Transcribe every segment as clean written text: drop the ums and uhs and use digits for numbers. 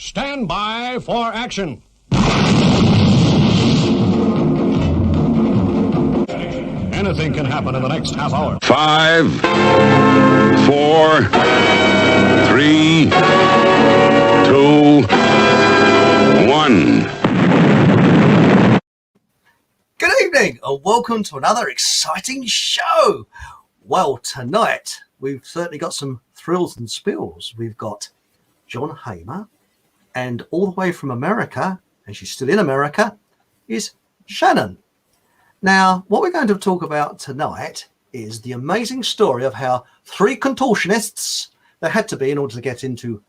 Stand by for action. Anything can happen in the next half hour. 5, 4, 3, 2, 1. Good evening and welcome to another exciting show. Well, tonight we've certainly got some thrills and spills. We've got John Hamer, and all the way from America, and she's still in America, is Shannon. Now, what we're going to talk about tonight is the amazing story of how three contortionists, there had to be in order to get into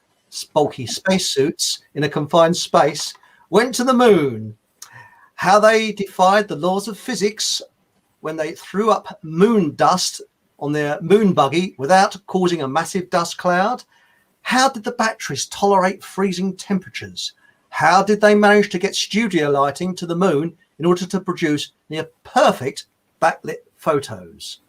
bulky spacesuits in a confined space, went to the moon. How they defied the laws of physics when they threw up moon dust on their moon buggy without causing a massive dust cloud. How did the batteries tolerate freezing temperatures? How did they manage to get studio lighting to the moon in order to produce near perfect backlit photos?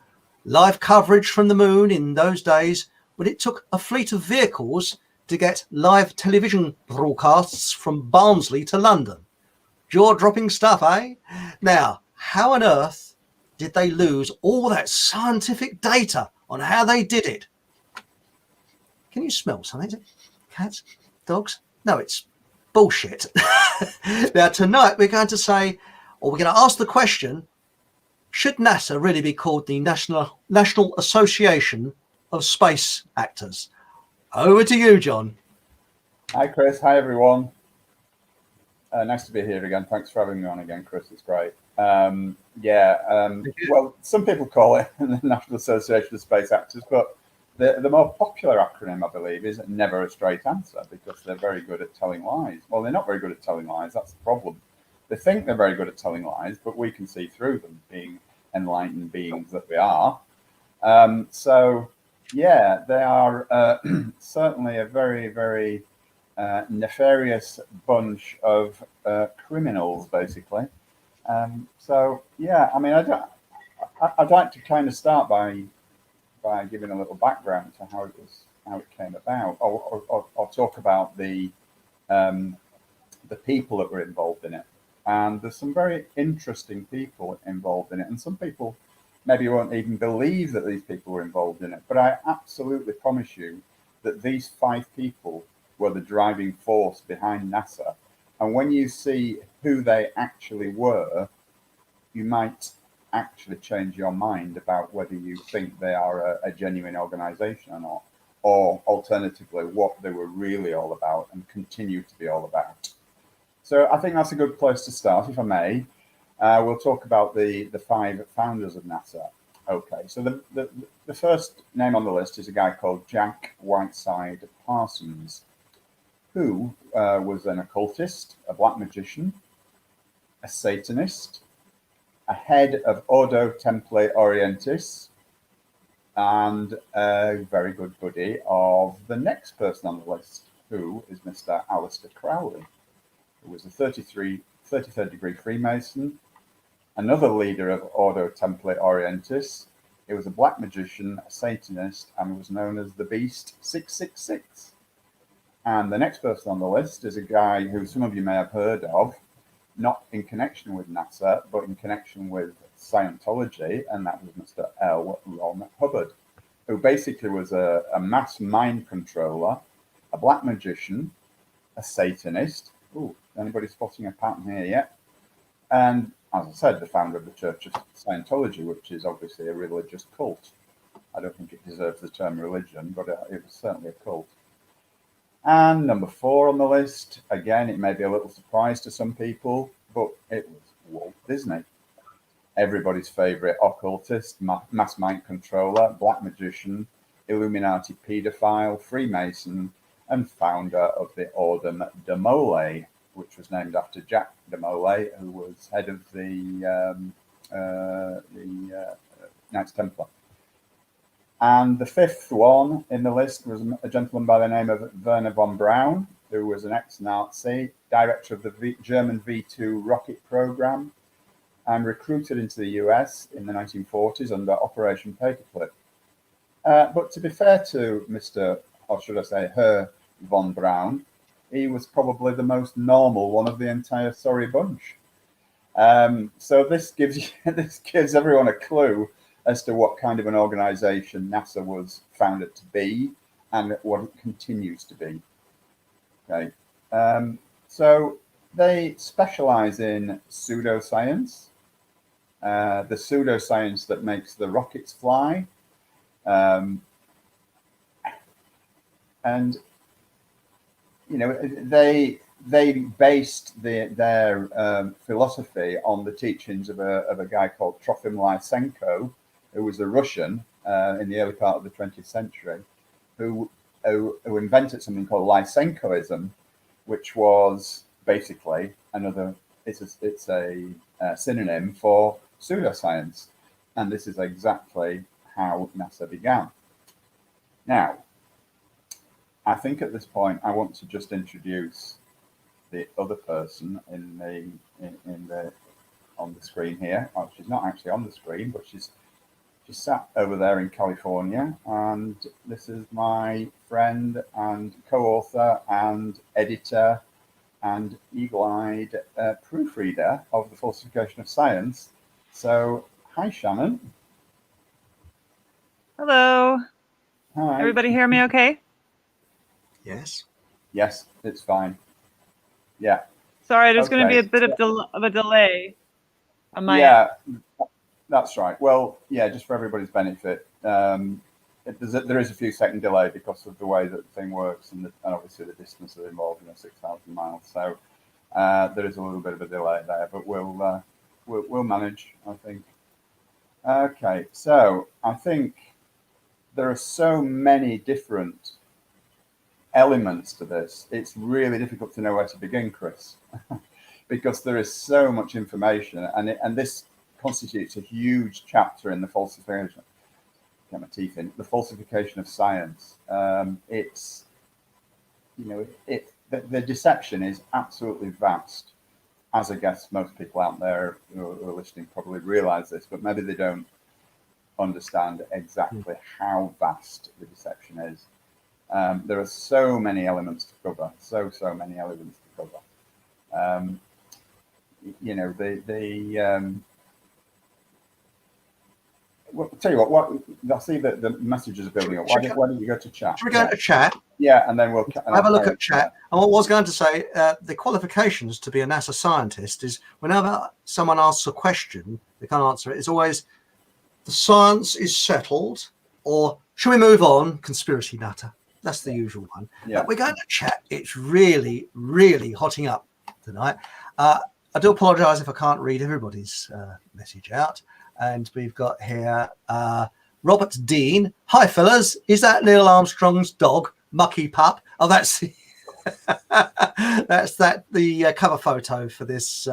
Live coverage from the moon in those days when it took a fleet of vehicles to get live television broadcasts from Barnsley to London. Jaw-dropping stuff, eh? Now, how on earth did they lose all that scientific data on how they did it? Can you smell something? Is it cats? Dogs? No, it's bullshit. Now, tonight we're going to say, or we're going to ask the question, should NASA really be called the National Association of Space Actors? Over to you, John. Hi, Chris. Hi, everyone. Nice to be here again. Thanks for having me on again, Chris. It's great. Well, some people call it the National Association of Space Actors, but the more popular acronym, I believe, is Never a Straight Answer, because they're very good at telling lies. Well, they're not very good at telling lies. That's the problem. They think they're very good at telling lies, but we can see through them, being enlightened beings that we are. They are certainly a very, very nefarious bunch of criminals, basically. I'd like to kind of start by giving a little background to how it came about, or talk about the people that were involved in it. And there's some very interesting people involved in it, and some people maybe won't even believe that these people were involved in it. But I absolutely promise you that these 5 people were the driving force behind NASA. And when you see who they actually were, you might actually change your mind about whether you think they are a genuine organization or not, or alternatively, what they were really all about and continue to be all about. So I think that's a good place to start, if I may. We'll talk about the 5 founders of NASA. Okay, so the first name on the list is a guy called Jack Whiteside Parsons, who was an occultist, a black magician, a Satanist, a head of Ordo Templi Orientis, and a very good buddy of the next person on the list, who is Mr. Aleister Crowley, who was a 33rd degree Freemason, another leader of Ordo Templi Orientis. He was a black magician, a Satanist, and was known as the Beast 666. And the next person on the list is a guy who some of you may have heard of, not in connection with NASA, but in connection with Scientology, and that was Mr. L. Ron Hubbard, who basically was a mass mind controller, a black magician, a Satanist. Ooh, anybody spotting a pattern here yet? And as I said, the founder of the Church of Scientology, which is obviously a religious cult. I don't think it deserves the term religion, but it was certainly a cult. And number 4 on the list, again, it may be a little surprise to some people, but it was Walt Disney. Everybody's favorite occultist, mass mind controller, black magician, Illuminati pedophile, Freemason, and founder of the Ordem de Mole, which was named after Jack de Mole, who was head of the Knights Templar. And the 5th one in the list was a gentleman by the name of Werner von Braun, who was an ex-Nazi, director of the German V2 rocket program, and recruited into the US in the 1940s under Operation Paperclip. But to be fair to Mr., or should I say her, von Braun, he was probably the most normal one of the entire sorry bunch. So this gives everyone a clue as to what kind of an organization NASA was founded to be and what it continues to be. Okay, so they specialize in pseudoscience, the pseudoscience that makes the rockets fly, and you know they based their philosophy on the teachings of a guy called Trofim Lysenko, who was a Russian in the early part of the 20th century, who invented something called Lysenkoism, which was basically it's a synonym for pseudoscience, and this is exactly how NASA began. Now, I think at this point I want to just introduce the other person on the screen here. Well, she's not actually on the screen, but she's sat over there in California, and this is my friend and co-author and editor and eagle-eyed proofreader of The Falsification of Science. So, hi, Shannon. Hello. Hi. Everybody hear me okay? Yes. Yes, it's fine. Yeah. Sorry, there's going to be a Okay. bit of a delay on my Yeah, that's right. Well, yeah, just for everybody's benefit, there is a few second delay because of the way that the thing works and obviously the distance that involved, 6,000 miles. So there is a little bit of a delay there, but we'll manage, I think. Okay, so I think there are so many different elements to this. It's really difficult to know where to begin, Chris, because there is so much information, and this constitutes a huge chapter in the falsification. Get my teeth in the falsification of science. It's the deception is absolutely vast, as I guess most people out there who are listening probably realize this, but maybe they don't understand exactly how vast the deception is. There are so many elements to cover, so many elements to cover. Well, I'll tell you what. I see that the messages are building up. Why don't you go to chat? Should we go to chat? Yeah, and then we'll have a look at chat. And what I was going to say, the qualifications to be a NASA scientist is whenever someone asks a question, they can't answer it. It's always the science is settled, or should we move on? Conspiracy nutter. That's the usual one. Yeah. But we're going to chat. It's really, really hotting up tonight. I do apologise if I can't read everybody's message out. And we've got here Robert Dean. Hi, fellas. Is that Neil Armstrong's dog, Mucky Pup? Oh, that's the cover photo for this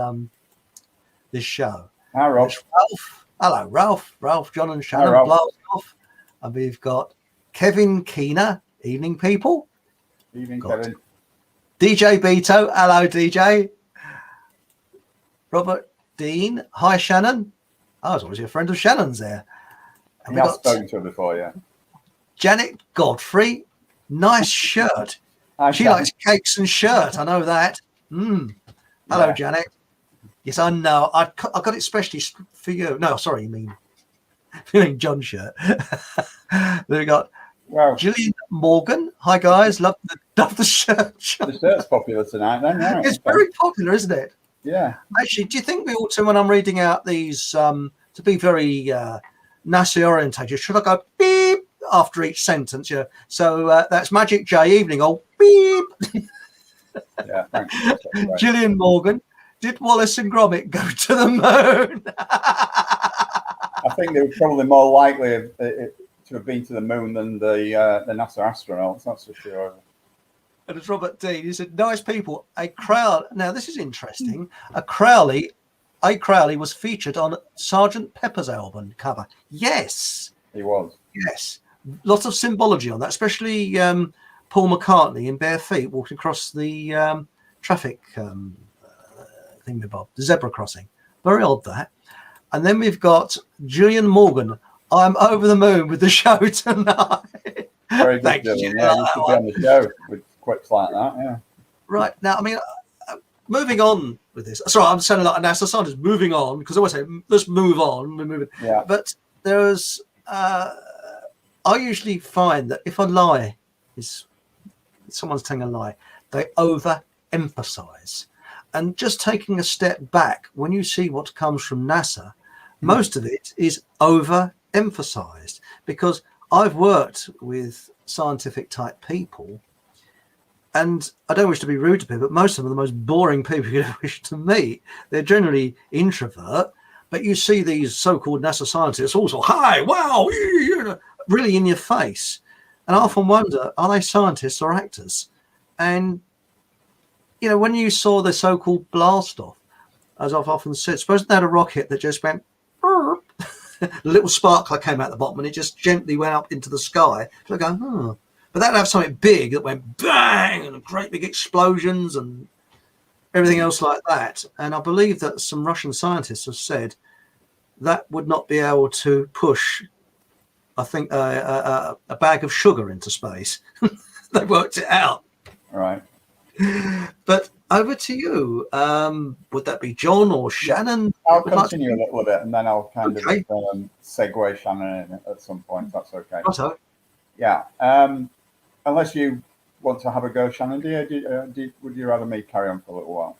this show. Hi, Rob. There's Ralph. Hello, Ralph. Ralph, John, and Shannon. Hi, Ralph. Off. And we've got Kevin Keener. Evening, people. Evening, Kevin. DJ Beto. Hello, DJ. Robert Dean. Hi, Shannon. I was always a friend of Shannon's there. And I've spoken to her before, yeah. Janet Godfrey. Nice shirt. She likes cakes and shirt. I know that. Hello, yeah. Janet. Yes, I know. I got it specially for you. No, sorry, you mean John's shirt. Then we got Gillian Morgan. Hi, guys. Love the shirt. The shirt's popular tonight, then. Right? It's very popular, isn't it? Yeah. Actually, do you think we ought to, when I'm reading out these, to be very NASA orientated, should I go beep after each sentence? Yeah. So that's Magic J evening. Oh, beep. Yeah. Thanks. Right. Gillian Morgan. Did Wallace and Gromit go to the moon? I think they were probably more likely to have been to the moon than the NASA astronauts. That's for sure. And it's Robert Dean. He said, nice people. A Crowley. Now, this is interesting. A Crowley was featured on Sgt. Pepper's album cover. Yes. He was. Yes. Lots of symbology on that, especially Paul McCartney in bare feet walking across the traffic thingamabob, the zebra crossing. Very odd, that. And then we've got Gillian Morgan. I'm over the moon with the show tonight. Very good, Gillian. Yeah, you should be on the show with quips like that, yeah. Right now, I mean, moving on with this. Sorry, I'm sounding like a NASA scientist. Moving on, because I always say, let's move on. We're moving. Yeah. But there's, I usually find that if a lie is, someone's telling a lie, they overemphasize. And just taking a step back, when you see what comes from NASA, most of it is overemphasized, because I've worked with scientific type people, and I don't wish to be rude to people, but most of them are the most boring people you ever wish to meet. They're generally introvert, but you see these so-called NASA scientists also, hi, wow, really in your face. And I often wonder, are they scientists or actors? And, you know, when you saw the so-called blast off, as I've often said, suppose they had a rocket that just went, a little sparkler came out the bottom and it just gently went up into the sky. So I go, oh. But that'd have something big that went bang and great big explosions and everything else like that. And I believe that some Russian scientists have said that would not be able to push, I think, a bag of sugar into space. They worked it out. Right. But over to you. Would that be John or Shannon? I'll continue a little bit, and then I'll kind of segue Shannon in at some point, if that's okay. Also. Yeah. Unless you want to have a go, Shannon, would you rather me carry on for a little while?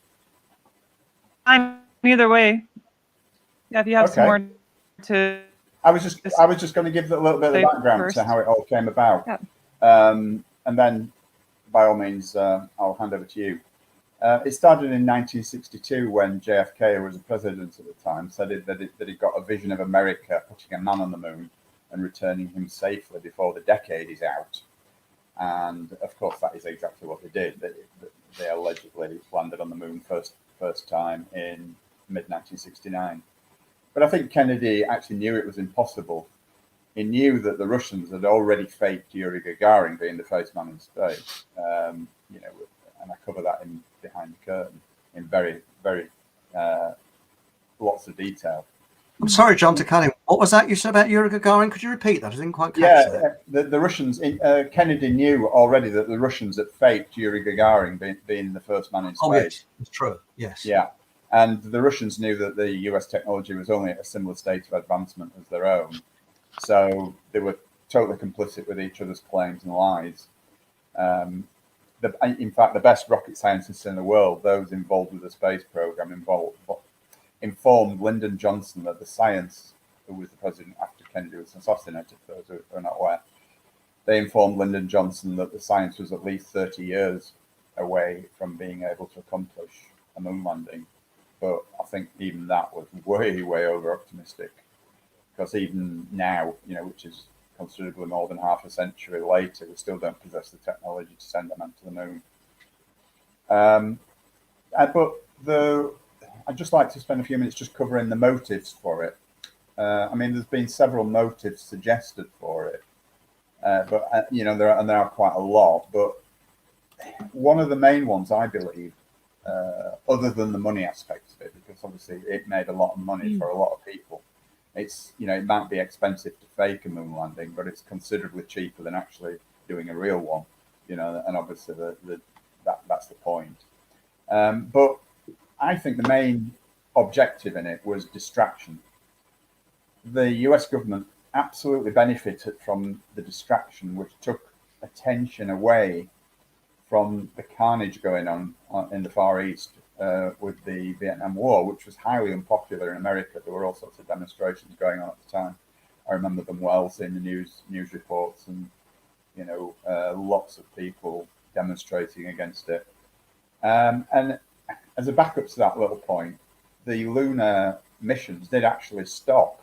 I'm either way. Yeah, if you have some more to. I was just going to give a little bit of the background to how it all came about, and then, by all means, I'll hand over to you. It started in 1962 when JFK, who was the president at the time, said that he got a vision of America putting a man on the moon and returning him safely before the decade is out. And of course, that is exactly what they did. They allegedly landed on the moon first time in mid-1969. But I think Kennedy actually knew it was impossible. He knew that the Russians had already faked Yuri Gagarin being the first man in space. You know, and I cover that in Behind the Curtain in very, very lots of detail. I'm sorry, John, to cut in. What was that you said about Yuri Gagarin? Could you repeat that? I didn't quite catch that. The Russians, Kennedy knew already that the Russians had faked Yuri Gagarin being the first man in space. Oh, yes, it's true. Yes. Yeah. And the Russians knew that the US technology was only at a similar state of advancement as their own. So they were totally complicit with each other's claims and lies. In fact, the best rocket scientists in the world, those involved with the space program, informed Lyndon Johnson that the science, who was the president after Kennedy was assassinated, for those who are not aware, they informed Lyndon Johnson that the science was at least 30 years away from being able to accomplish a moon landing. But I think even that was way, way over optimistic, because even now, you know, which is considerably more than half a century later, we still don't possess the technology to send a man to the moon. But I'd just like to spend a few minutes just covering the motives for it. I mean, there's been several motives suggested for it, but you know, there are quite a lot. But one of the main ones, I believe, other than the money aspect of it, because obviously it made a lot of money for a lot of people. It's, you know, it might be expensive to fake a moon landing, but it's considerably cheaper than actually doing a real one. You know, and obviously that's the point. But I think the main objective in it was distraction. The US government absolutely benefited from the distraction, which took attention away from the carnage going on in the Far East with the Vietnam War, which was highly unpopular in America. There were all sorts of demonstrations going on at the time. I remember them well, seeing the news reports, and you know, lots of people demonstrating against it. And as a backup to that little point, the lunar missions did actually stop,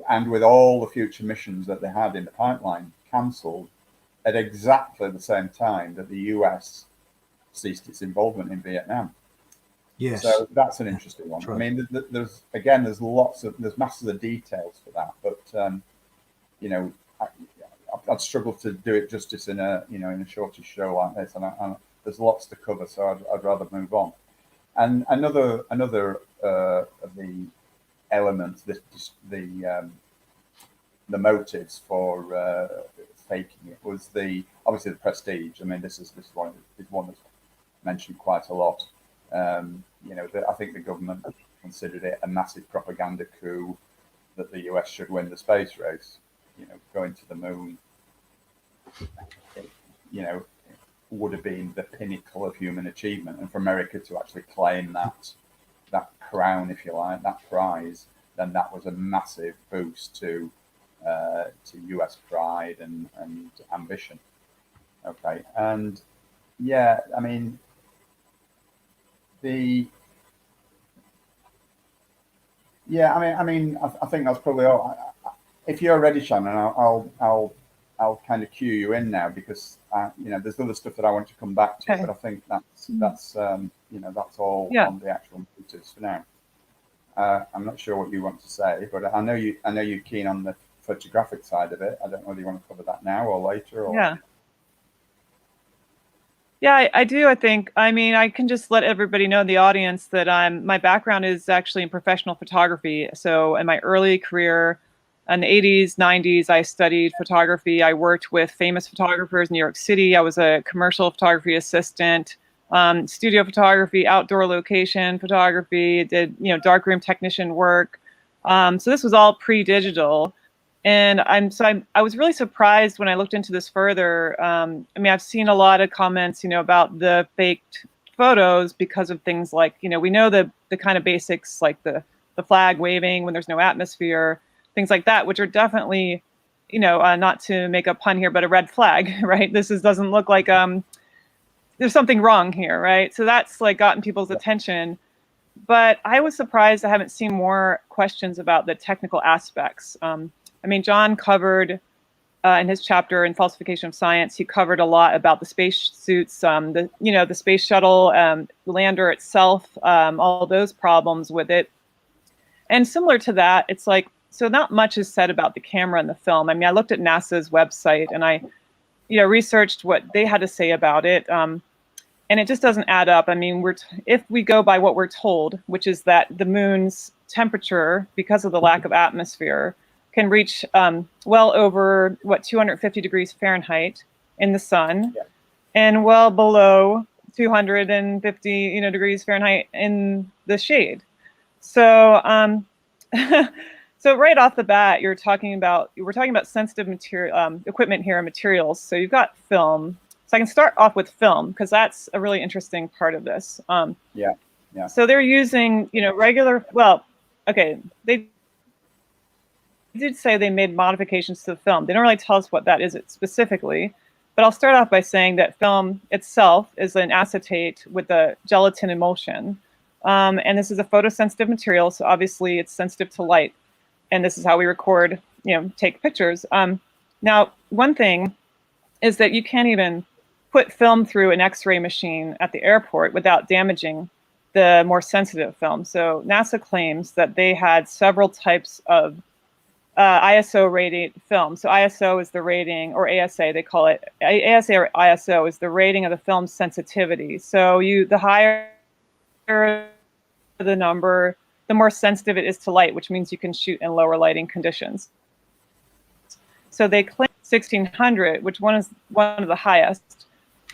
and with all the future missions that they had in the pipeline cancelled at exactly the same time that the US ceased its involvement in Vietnam. Yes. So that's an interesting one. Right. I mean, there's masses of details for that, but you know, I'd struggle to do it justice in a shortish show like this, and there's lots to cover, so I'd rather move on. And another of the elements, the motives for faking it was obviously the prestige. I mean, this is one that's mentioned quite a lot. I think the government considered it a massive propaganda coup that the US should win the space race. Going to the moon, would have been the pinnacle of human achievement, and for America to actually claim that crown, if you like, that prize, then that was a massive boost to US pride and ambition. Okay, and yeah, I mean I think that's probably all. If you're ready, Shannon, I'll kind of cue you in now, because there's other stuff that I want to come back to, Okay. but I think that's all on the actual motives for now. I'm not sure what you want to say, but I know you're keen on the photographic side of it. I don't know whether you want to cover that now or later. Or... Yeah, I do. I think, I mean, I can just let everybody know in the audience that my background is actually in professional photography. So in my early career in the 80s, 90s, I studied photography. I worked with famous photographers in New York City. I was a commercial photography assistant, studio photography, outdoor location photography, did, darkroom technician work. So this was all pre-digital. And I was really surprised when I looked into this further. I mean, I've seen a lot of comments, about the faked photos because of things like, we know the kind of basics, like the flag waving when there's no atmosphere, things like that, which are definitely, not to make a pun here, but a red flag, right? Doesn't look like there's something wrong here, right? So that's like gotten people's attention. But I was surprised I haven't seen more questions about the technical aspects. I mean, John covered in his chapter in Falsification of Science, he covered a lot about the space suits, the space shuttle, lander itself, all those problems with it. And similar to that, it's like, so not much is said about the camera in the film. I mean, I looked at NASA's website and I, researched what they had to say about it. And it just doesn't add up. I mean, if we go by what we're told, which is that the moon's temperature, because of the lack of atmosphere, can reach well over 250 degrees Fahrenheit in the sun, and well below 250 degrees Fahrenheit in the shade. So so right off the bat, we're talking about sensitive material equipment here and materials. So you've got film. So I can start off with film because that's a really interesting part of this. So they're using regular. Well, okay, they did say they made modifications to the film. They don't really tell us what that is specifically, but I'll start off by saying that film itself is an acetate with a gelatin emulsion. And this is a photosensitive material, so obviously it's sensitive to light. And this is how we record, take pictures. Now, one thing is that you can't even put film through an X-ray machine at the airport without damaging the more sensitive film. So NASA claims that they had several types of ISO rated film. So ISO is the rating, or ASA, they call it. ASA or ISO is the rating of the film's sensitivity. So the higher the number, the more sensitive it is to light, which means you can shoot in lower lighting conditions. So they claim 1600, which is one of the highest.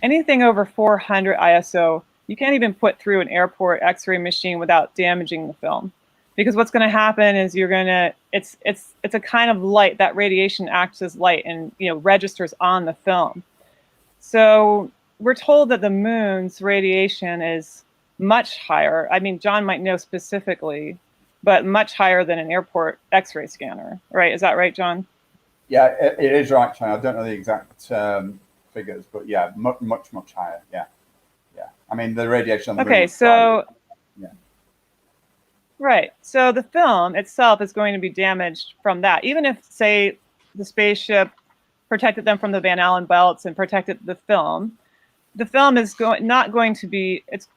Anything over 400 ISO, you can't even put through an airport X-ray machine without damaging the film. Because what's going to happen is it's a kind of light, that radiation acts as light and registers on the film. So we're told that the moon's radiation is much higher. I mean, John might know specifically, but much higher than an airport X-ray scanner, right? Is that right, John? Yeah, it is right, John. I don't know the exact figures, but yeah, much higher. Yeah. I mean, the radiation on the moon. Okay, so. Right. So the film itself is going to be damaged from that. Even if, say, the spaceship protected them from the Van Allen belts and protected the film is not going to be, it's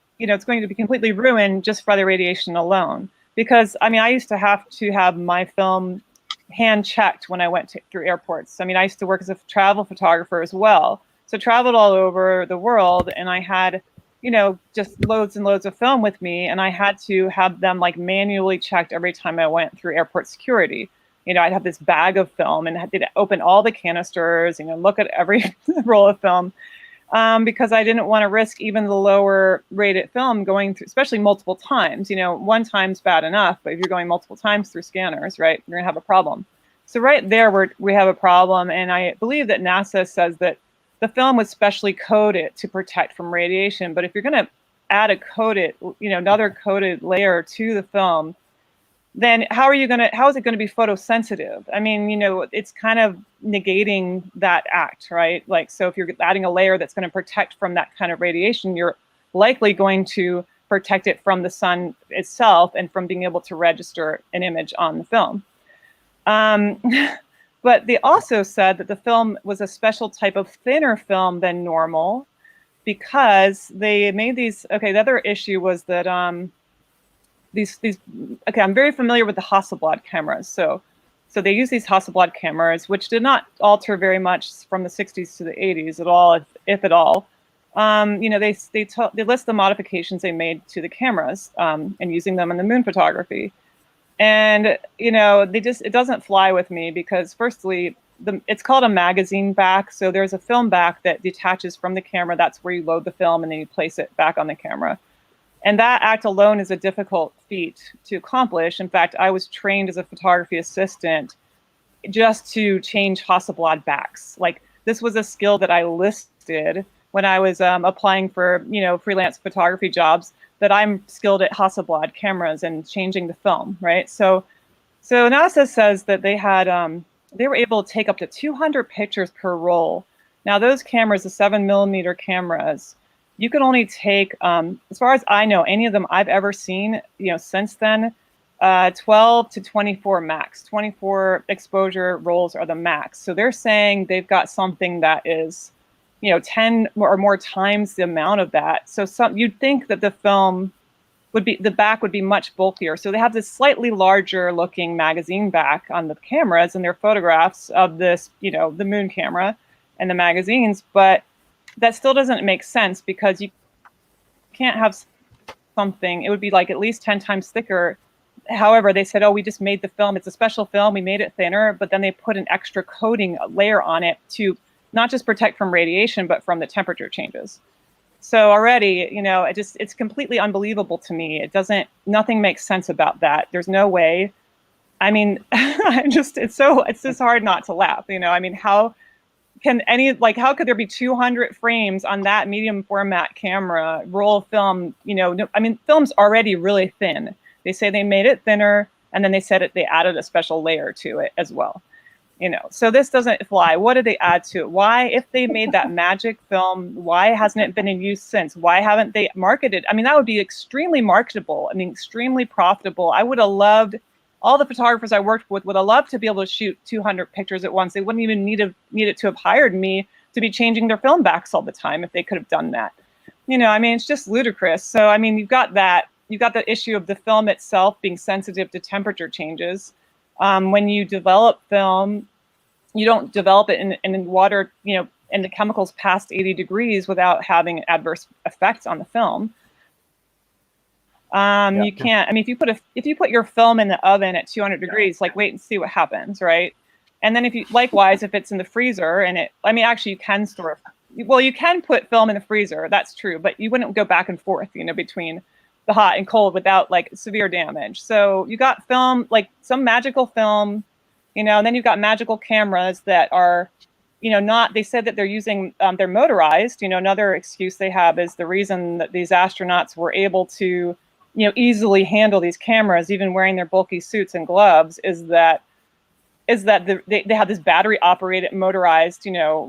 going to be completely ruined just by the radiation alone. Because, I mean, I used to have my film hand checked when I went through airports. I mean, I used to work as a travel photographer as well. So traveled all over the world, and I had just loads and loads of film with me, and I had to have them like manually checked every time I went through airport security. I'd have this bag of film and had to open all the canisters, look at every roll of film, because I didn't want to risk even the lower rated film going through, especially multiple times. One time's bad enough, but if you're going multiple times through scanners, right, you're gonna have a problem. So right there, we have a problem, and I believe that NASA says that the film was specially coated to protect from radiation. But if you're going to add a coated, another coated layer to the film, then how is it going to be photosensitive? I mean, it's kind of negating that act, right? Like, so if you're adding a layer that's going to protect from that kind of radiation, you're likely going to protect it from the sun itself and from being able to register an image on the film. But they also said that the film was a special type of thinner film than normal because they made these. Okay, the other issue was that these. Okay, I'm very familiar with the Hasselblad cameras. So they use these Hasselblad cameras, which did not alter very much from the 60s to the 80s at all, if at all. They list the modifications they made to the cameras and using them in the moon photography. And, it doesn't fly with me because firstly, it's called a magazine back. So there's a film back that detaches from the camera. That's where you load the film and then you place it back on the camera. And that act alone is a difficult feat to accomplish. In fact, I was trained as a photography assistant just to change Hasselblad backs. Like, this was a skill that I listed when I was applying for, freelance photography jobs, that I'm skilled at Hasselblad cameras and changing the film, right? So NASA says that they were able to take up to 200 pictures per roll. Now those cameras, the 7mm cameras, you can only take, as far as I know, any of them I've ever seen, since then, 12 to 24 max. 24 exposure rolls are the max. So they're saying they've got something that is, 10 or more times the amount of that. So you'd think that the back would be much bulkier. So they have this slightly larger looking magazine back on the cameras and their photographs of this, the moon camera and the magazines, but that still doesn't make sense because you can't have something, it would be like at least 10 times thicker. However, they said, oh, we just made the film, it's a special film, we made it thinner, but then they put an extra coating layer on it to not just protect from radiation, but from the temperature changes. So already, it's completely unbelievable to me. Nothing makes sense about that. There's no way. I mean, it's just hard not to laugh. I mean, how could there be 200 frames on that medium format camera roll of film? Film's already really thin. They say they made it thinner, and then they said they added a special layer to it as well. So this doesn't fly. What did they add to it? Why, if they made that magic film, why hasn't it been in use since? Why haven't they marketed? I mean, that would be extremely marketable. I mean, extremely profitable. I would have loved, all the photographers I worked with would have loved to be able to shoot 200 pictures at once. They wouldn't even need it to have hired me to be changing their film backs all the time if they could have done that. It's just ludicrous. So, you've got that. You've got the issue of the film itself being sensitive to temperature changes. When you develop film, you don't develop it in water, and the chemicals past 80 degrees without having adverse effects on the film. You can't. If you put your film in the oven at 200 degrees, like, wait and see what happens, right? And then if it's in the freezer and actually you can store. Well, you can put film in the freezer. That's true, but you wouldn't go back and forth, between the hot and cold without severe damage. So you got film, some magical film. And then you've got magical cameras that are, they said that they're using, they're motorized. Another excuse they have is the reason that these astronauts were able to, easily handle these cameras, even wearing their bulky suits and gloves, is that they have this battery operated, motorized,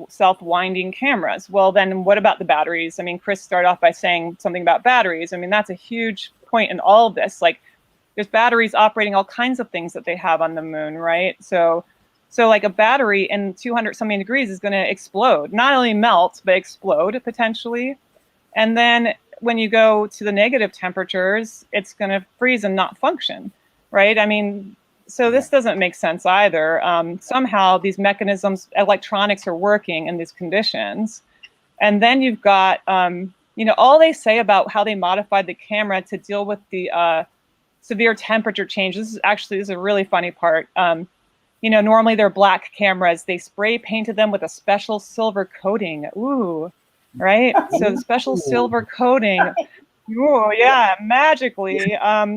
self-winding cameras. Well, then what about the batteries? Chris started off by saying something about batteries. That's a huge point in all of this. There's batteries operating all kinds of things that they have on the moon, right? So a battery in 200 something degrees is going to explode, not only melt, but explode potentially. And then when you go to the negative temperatures, it's going to freeze and not function, right? So this doesn't make sense either. Somehow these mechanisms, electronics are working in these conditions. And then you've got, all they say about how they modified the camera to deal with the severe temperature change. This is a really funny part. normally they're black cameras. They spray painted them with a special silver coating. Ooh, right? So the special silver coating, ooh, yeah, magically,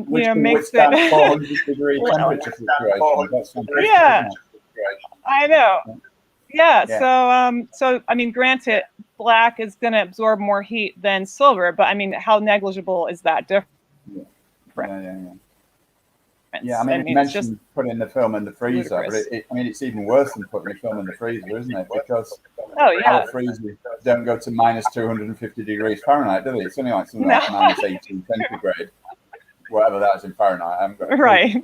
Which can makes withstand it 400-degree temperature fluctuations. That's fantastic, yeah, isn't it? I know. Yeah, Yeah. so I mean, granted, black is going to absorb more heat than silver, but I mean, how negligible is that difference? Yeah, I mean, you it's just mentioned putting the film in the freezer, ludicrous. but it's even worse than putting the film in the freezer, isn't it? Because Oh yeah, our freezers don't go to minus 250 degrees Fahrenheit, do they? It's only like something No. like minus 18 centigrade, whatever that is in Fahrenheit. I haven't got a clue. Right.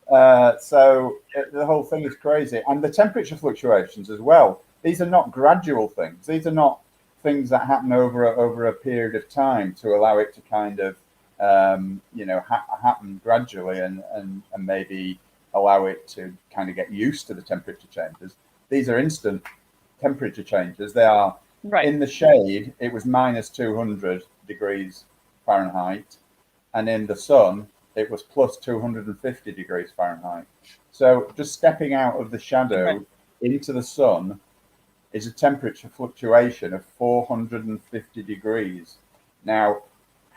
But so the whole thing is crazy, and the temperature fluctuations as well. These are not gradual things. These are not things that happen over a period of time to allow it to kind of happen gradually and maybe allow it to kind of get used to the temperature changes. These are instant temperature changes. They are in the shade. It was minus 200 degrees Fahrenheit, and in the sun it was plus 250 degrees Fahrenheit. So just stepping out of the shadow into the sun is a temperature fluctuation of 450 degrees. Now,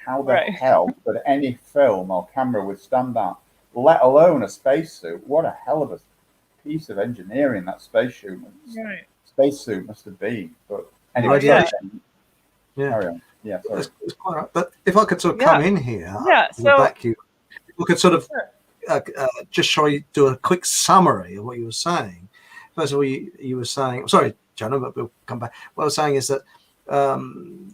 how the hell could any film or camera withstand that, let alone a spacesuit? What a hell of a piece of engineering that spacesuit must have been. But anyway, carry on. Yeah, sorry. It's quite right. But if I could sort of come in here, so we could sort of just do a quick summary of what you were saying. First of all, you were saying, sorry, Jonah, but we'll come back. What I was saying is that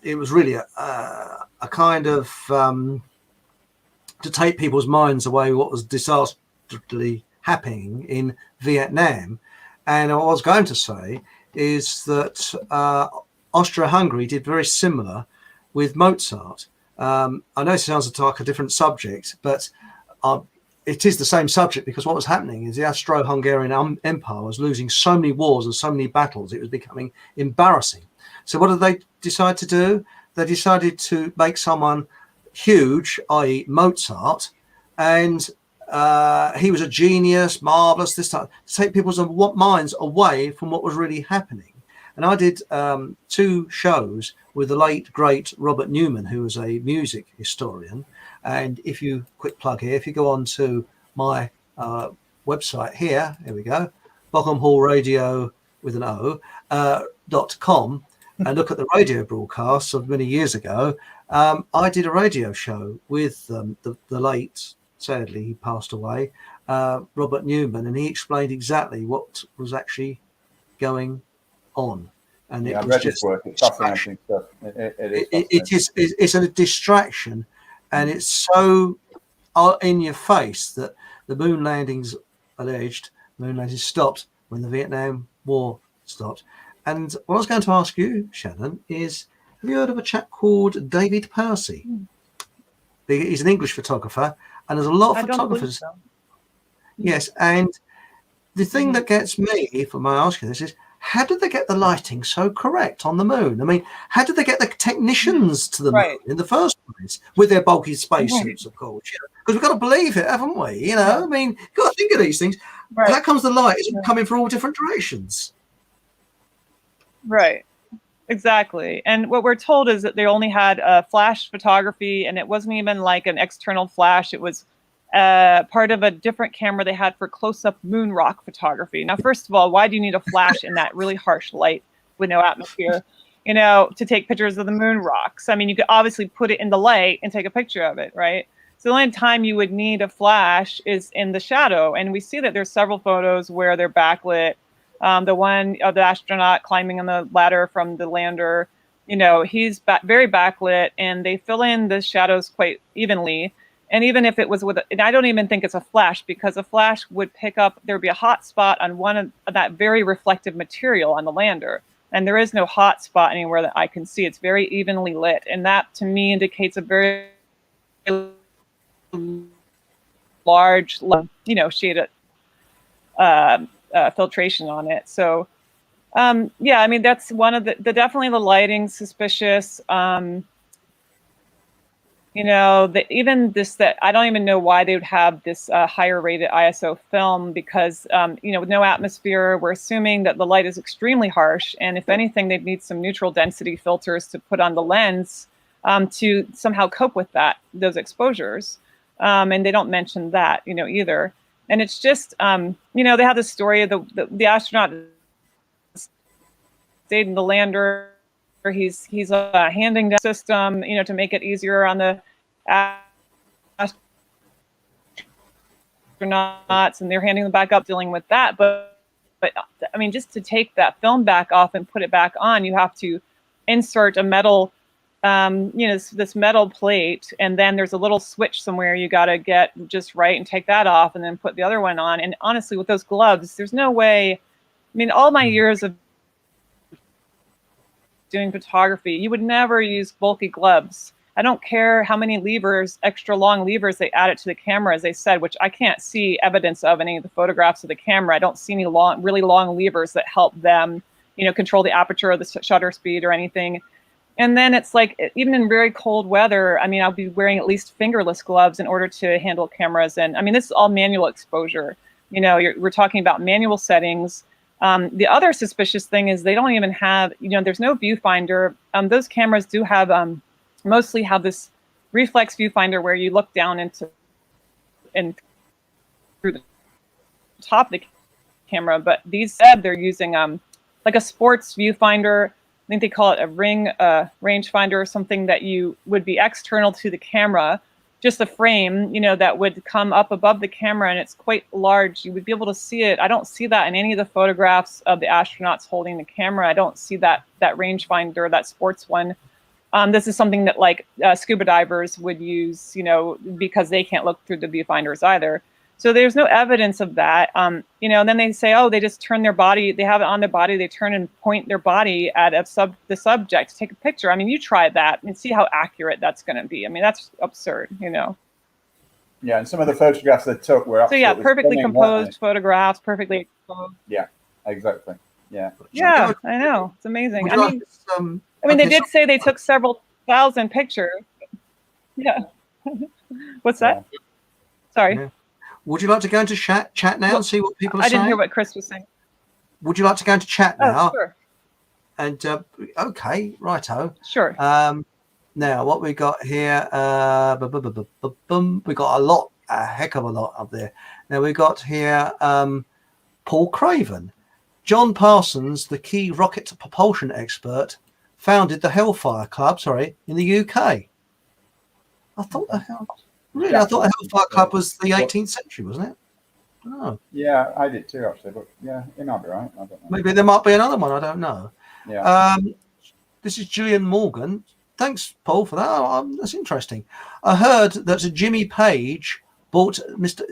it was really a kind of to take people's minds away what was disastrously happening in Vietnam. And what I was going to say is that Austria-Hungary did very similar with Mozart. I know it sounds like a different subject, but it is the same subject, because what was happening is the Austro-Hungarian Empire was losing so many wars and so many battles, it was becoming embarrassing. So what did they decide to do? They decided to make someone huge, i.e. Mozart, and he was a genius, marvelous, this time, to take people's minds away from what was really happening. And I did 2 shows with the late, great Robert Newman, who was a music historian. And if you, quick plug here, if you go on to my website here we go, Bockham Hall Radio with an O, .com, and look at the radio broadcasts of many years ago, I did a radio show with the late, sadly he passed away, Robert Newman, and he explained exactly what was actually going on. And it was just work. It's fascinating stuff. It's a distraction, and it's so in your face that the moon landings stopped when the Vietnam War stopped. And what I was going to ask you, Shannon, is, have you heard of a chap called David Percy? He's an English photographer, and there's a lot of photographers. So. Yes, and the thing that gets me from my asking this is, how did they get the lighting so correct on the moon? I mean, how did they get the technicians to the moon in the first place with their bulky spacesuits, of course? Because we've got to believe it, haven't we? I mean, you've got to think of these things. How comes the light is coming from all different directions? Right, exactly. And what we're told is that they only had flash photography, and it wasn't even like an external flash. It was part of a different camera they had for close-up moon rock photography. Now, first of all, why do you need a flash in that really harsh light with no atmosphere, to take pictures of the moon rocks? I mean, you could obviously put it in the light and take a picture of it, right? So the only time you would need a flash is in the shadow. And we see that there's several photos where they're backlit. The one of the astronaut climbing on the ladder from the lander, he's very backlit, and they fill in the shadows quite evenly. And even if it was and I don't even think it's a flash, because a flash would pick up, there'd be a hot spot on one of that very reflective material on the lander. And there is no hot spot anywhere that I can see. It's very evenly lit. And that, to me, indicates a very large, shaded filtration on it. So, yeah, I mean, that's one of the definitely the lighting suspicious. even this, that I don't even know why they would have this higher rated ISO film, because, with no atmosphere, we're assuming that the light is extremely harsh. And if anything, they'd need some neutral density filters to put on the lens to somehow cope with those exposures. And they don't mention that, either. And it's just, they have this story of the astronaut stayed in the lander. He's handing down the system, to make it easier on the astronauts, and they're handing them back up, dealing with that. But I mean, just to take that film back off and put it back on, you have to insert a metal, this metal plate, and then there's a little switch somewhere you got to get just right and take that off, and then put the other one on. And honestly, with those gloves, there's no way. I mean, all my years of doing photography, you would never use bulky gloves. I don't care how many levers, extra long levers they added to the camera, as they said, which I can't see evidence of in any of the photographs of the camera. I don't see any really long levers that help them, control the aperture or the shutter speed or anything. And then it's like, even in very cold weather, I mean, I'll be wearing at least fingerless gloves in order to handle cameras. And I mean, this is all manual exposure. We're talking about manual settings. The other suspicious thing is they don't even have, there's no viewfinder. Those cameras do have, mostly have this reflex viewfinder where you look down and through the top of the camera. But these said they're using like a sports viewfinder. I think they call it a rangefinder, or something that you would be external to the camera, just a frame, that would come up above the camera, and it's quite large. You would be able to see it. I don't see that in any of the photographs of the astronauts holding the camera. I don't see that rangefinder, that sports one. This is something that like scuba divers would use, because they can't look through the viewfinders either. So there's no evidence of that. And then they say, oh, they just turn their body, they have it on their body, they turn and point their body at the subject to take a picture. I mean, you try that and see how accurate that's going to be. I mean, that's absurd, Yeah, and some of the photographs they took were absolutely perfectly stunning, composed photographs, perfectly exposed. Yeah, exactly. Yeah. Yeah, I know. It's amazing. I mean, they did say they took several thousand pictures. Yeah. What's that? Yeah. Sorry. Yeah. Would you like to go into chat now and see what people are saying? I didn't hear what Chris was saying. Would you like to go into chat now? Oh, sure. And okay, righto. Sure. Now what we got here? We got a heck of a lot up there. Now we got here Paul Craven, John Parsons, the key rocket propulsion expert, founded the Hellfire Club. In the UK. I thought the Hellfire Club was the 18th century, wasn't it? Oh. Yeah, I did too, actually. But yeah, it might be right. I don't know. Maybe there might be another one. I don't know. Yeah. This is Gillian Morgan. Thanks, Paul, for that. That's interesting. I heard that Jimmy Page bought Mr.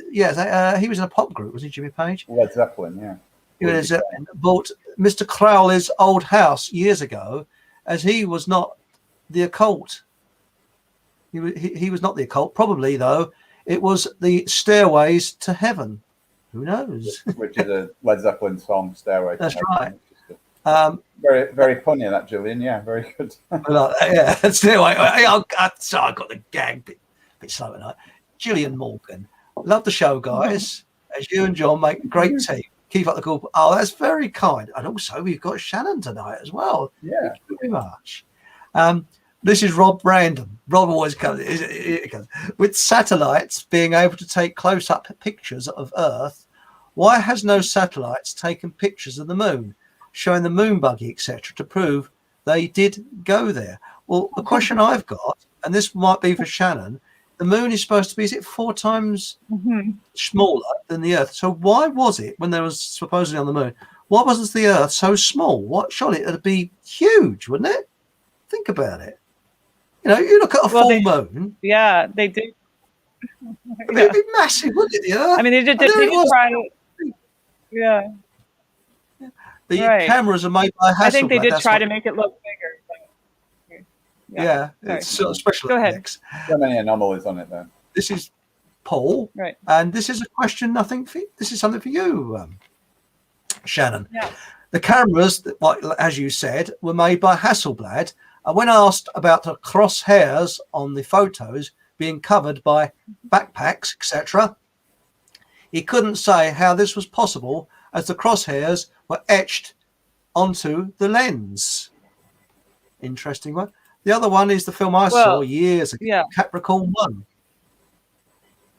he was in a pop group, was he, Jimmy Page? Led Zeppelin, yeah. He was, bought Mr. Crowley's old house years ago, as he was not the occult. He was not the occult. Probably, though, it was the Stairways to Heaven. Who knows? Which is a Led Zeppelin song, Stairway to Heaven. Right. Very, very funny, that, Julian. Yeah, very good. Yeah, Stairway. I got the gag bit slow tonight. Gillian Morgan. Love the show, guys. As you and John make a great team. Keep up the good. Oh, that's very kind. And also, we've got Shannon tonight as well. Yeah. Thank you very much. This is Rob Random. Rob always comes. With satellites being able to take close-up pictures of Earth, why has no satellites taken pictures of the moon, showing the moon buggy, etc., to prove they did go there? Well, the question I've got, and this might be for Shannon, the moon is supposed to be, is it 4 times smaller than the Earth? So why was it, when there was supposedly on the moon, why wasn't the Earth so small? Surely it would be huge, wouldn't it? Think about it. You look at a full moon. Yeah, they do. It'd be massive, wouldn't it? The Earth. I mean, they did try. Yeah. The cameras are made by Hasselblad. I think they did try to make it look bigger. Yeah, it's sort of special. Go ahead. So many anomalies on it, then. This is Paul, right? And this is a question. This is something for you, Shannon. Yeah. The cameras, as you said, were made by Hasselblad. And when asked about the crosshairs on the photos, being covered by backpacks, etc. He couldn't say how this was possible as the crosshairs were etched onto the lens. Interesting one. The other one is the film I saw years ago, yeah. Capricorn 1.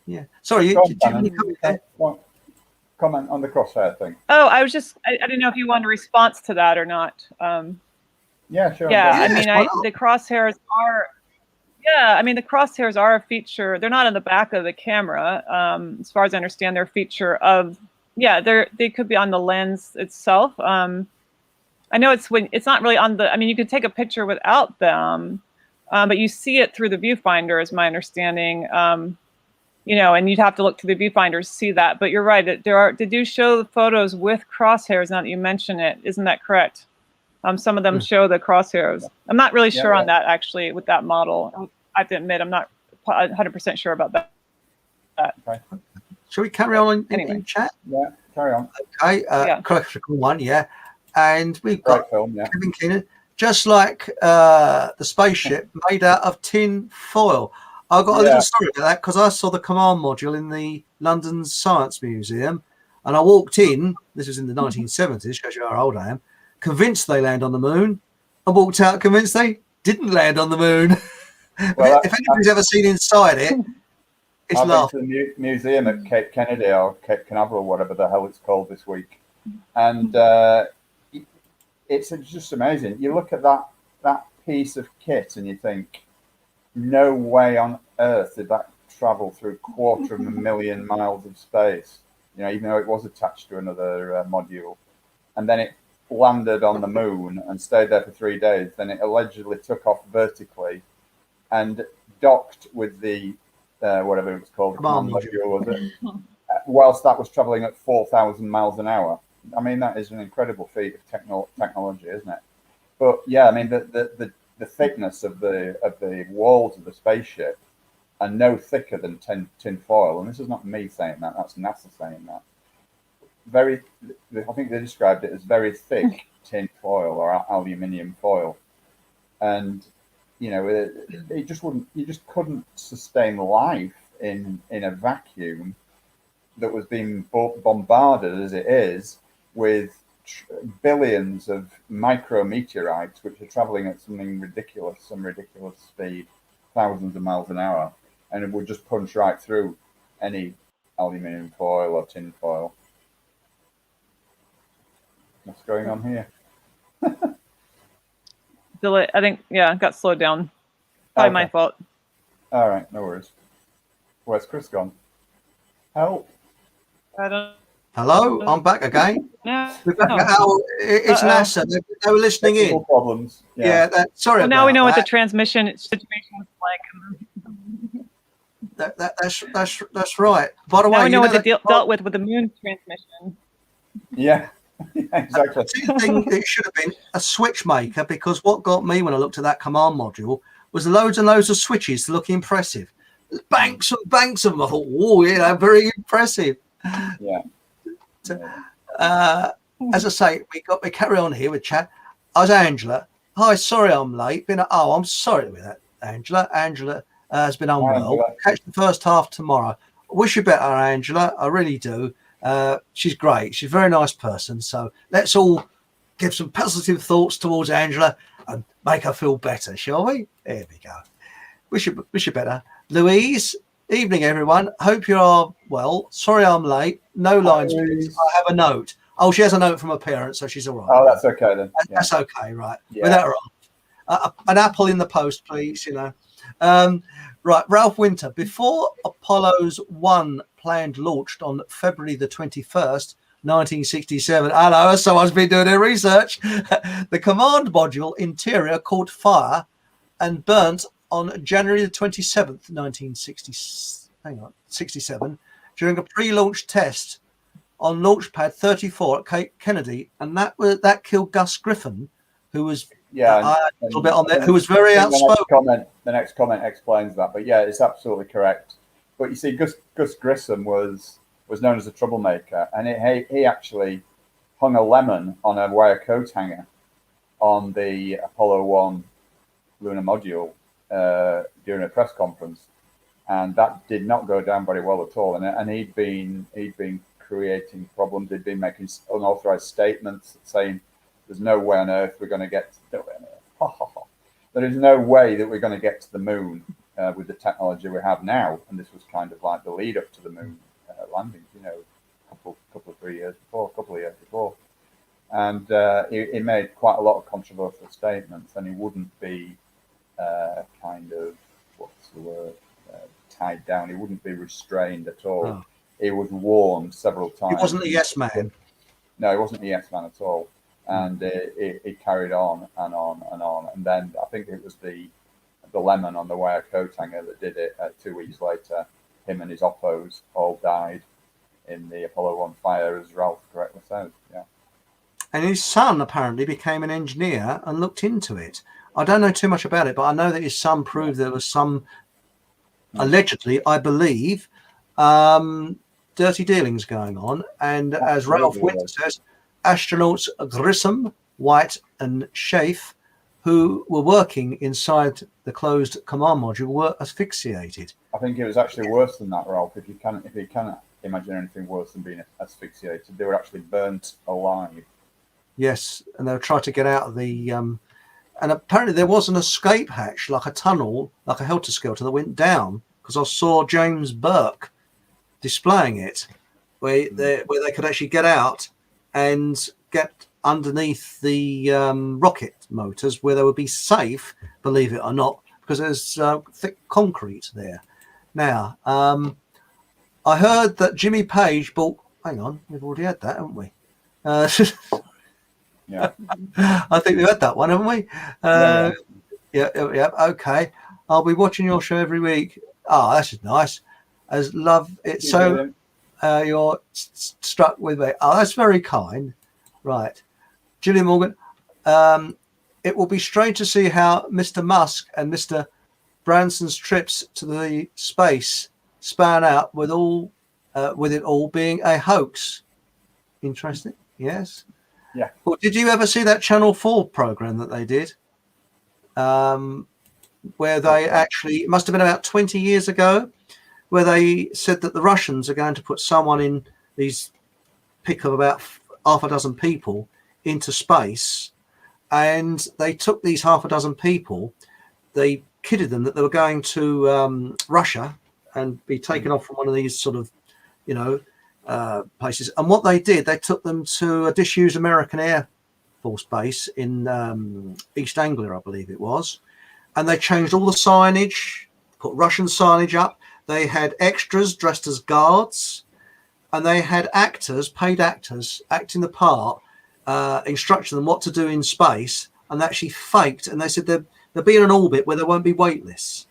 Yeah. Sorry, Go on, did you have any Shannon. comment there? Comment on the crosshair thing. Oh, I didn't know if you wanted a response to that or not. Yeah, sure. Yeah, Yes, I mean, why not? the crosshairs are. Yeah, I mean, the crosshairs are a feature. They're not on the back of the camera. As far as I understand, they're a feature of. Yeah, they could be on the lens itself. I know it's not really on the. I mean, you could take a picture without them, but you see it through the viewfinder, is my understanding. You know, and you'd have to look through the viewfinder to see that. But you're right. They do show the photos with crosshairs. Now that you mention it, isn't that correct? Some of them show the crosshairs. I'm not really sure on that, actually, with that model. I have to admit, I'm not 100% sure about that. Okay. Shall we carry on in Anyway. chat? Yeah, carry on. Okay, Yeah. Capricorn 1, yeah. And we've got Great film, yeah. Kevin Keenan, just like the spaceship made out of tin foil. I got a little story about that because I saw the command module in the London Science Museum, and I walked in. This was in the 1970s, shows you how old I am. Convinced they land on the moon, and walked out convinced they didn't land on the moon. Well, if anybody's ever seen inside it, it's I've laughing. been to the museum at Cape Kennedy or Cape Canaveral, whatever the hell it's called this week, and it's just amazing. You look at that piece of kit and you think, no way on earth did that travel through 250,000 miles of space. You know, even though it was attached to another module, and then it landed on the moon and stayed there for 3 days. Then it allegedly took off vertically and docked with the whatever it was called, the command module, was it? Whilst that was traveling at 4,000 miles an hour. I mean, that is an incredible feat of technology, isn't it? But yeah, I mean, the thickness of the walls of the spaceship are no thicker than tin foil, and this is not me saying that; that's NASA saying that. I think they described it as very thick tin foil or aluminium foil, and you know, it just wouldn't. You just couldn't sustain life in a vacuum that was being bombarded as it is with billions of micrometeorites, which are traveling at some ridiculous speed, thousands of miles an hour, and it would just punch right through any aluminium foil or tin foil. What's going on here? Delay. I think, it got slowed down. Probably my fault. All right, no worries. Where's Chris gone? Help! I don't. Hello, I'm back again. No. We're back at it's NASA. They were listening in. Problems. Yeah, sorry. Well, now we know about what the that. transmission situation was like. That's right. By the way, Now we know what that they dealt with the moon transmission. Yeah, exactly. two thing it should have been a switch maker, because what got me when I looked at that command module was loads and loads of switches to look impressive. Banks and banks of them. I thought, whoa, yeah, very impressive. Yeah. As I say, we carry on here with chat. I was Angela. Hi, sorry I'm late. I'm sorry with that, Angela. Angela has been unwell. Catch the first half tomorrow. Wish you better, Angela. I really do. She's great. She's a very nice person. So let's all give some positive thoughts towards Angela and make her feel better, shall we? There we go. Wish you better. Louise, evening, everyone. Hope you are well. Sorry I'm late. No lines. Please. I have a note. Oh, she has a note from her parents, so she's all right. Oh, that's okay then. That's okay, right? Yeah. Without her, an apple in the post, please. You know. Right, Ralph Winter. Before Apollo's 1 planned launched on February the 21st, 1967. Hello, someone's been doing their research. The command module interior caught fire and burnt on January the 27th, 1967, during a pre-launch test on launch pad 34 at Cape Kennedy, and that killed Gus Griffin, who was a little bit on there, who was very outspoken. The next comment explains that, but yeah, it's absolutely correct. But you see, Gus Grissom was known as a troublemaker, and he actually hung a lemon on a wire coat hanger on the Apollo 1 lunar module during a press conference, and that did not go down very well at all. And he'd been creating problems. He'd been making unauthorized statements saying, "There's no way on earth we're going to get. There is no way that we're going to get to the moon with the technology we have now." And this was kind of like the lead up to the moon landing, you know, a couple of years before. And he made quite a lot of controversial statements, and he wouldn't be kind of, what's the word, tied down. He wouldn't be restrained at all. Oh. He was warned several times. He wasn't a yes man. No, he wasn't a yes man at all. And he carried on and on and on. And then I think it was the lemon on the wire coat hanger that did it. 2 weeks later, him and his oppos all died in the Apollo 1 fire, as Ralph correctly says. Yeah. And his son apparently became an engineer and looked into it. I don't know too much about it, but I know that his son proved there was some, allegedly, I believe, dirty dealings going on. And as Ralph Winter says, astronauts Grissom, White, and Schaaf, who were working inside the closed command module, were asphyxiated. I think it was actually worse than that, Ralph. If you can imagine anything worse than being asphyxiated, they were actually burnt alive. Yes, and they were trying to get out of the and apparently there was an escape hatch, like a tunnel, like a helter-skelter, that went down, because I saw James Burke displaying it, where they could actually get out and get underneath the rocket motors, where they would be safe, believe it or not, because there's thick concrete there. Now, I heard that Jimmy Page bought. Hang on, we've already had that, haven't we? Yeah, I think we've had that one, haven't we? Yeah. Okay, I'll be watching your show every week. Oh, that's just nice. As love it so. You're struck with me. Oh, that's very kind. Right, Gillian Morgan. It will be strange to see how Mr. Musk and Mr. Branson's trips to the space span out with it all being a hoax. Interesting. Yes. Yeah. Well, did you ever see that Channel 4 program that they did? Where they actually, it must have been about 20 years ago, where they said that the Russians are going to put someone in these pick of about half a dozen people into space. And they took these half a dozen people, they kidded them that they were going to Russia and be taken off from one of these sort of, places. And what they did, they took them to a disused American Air Force base in East Anglia, I believe it was. And they changed all the signage, put Russian signage up. They had extras dressed as guards, and they had actors, paid actors, acting the part, instructing them what to do in space, and they actually faked. And they said they'll be in an orbit where there won't be weightless.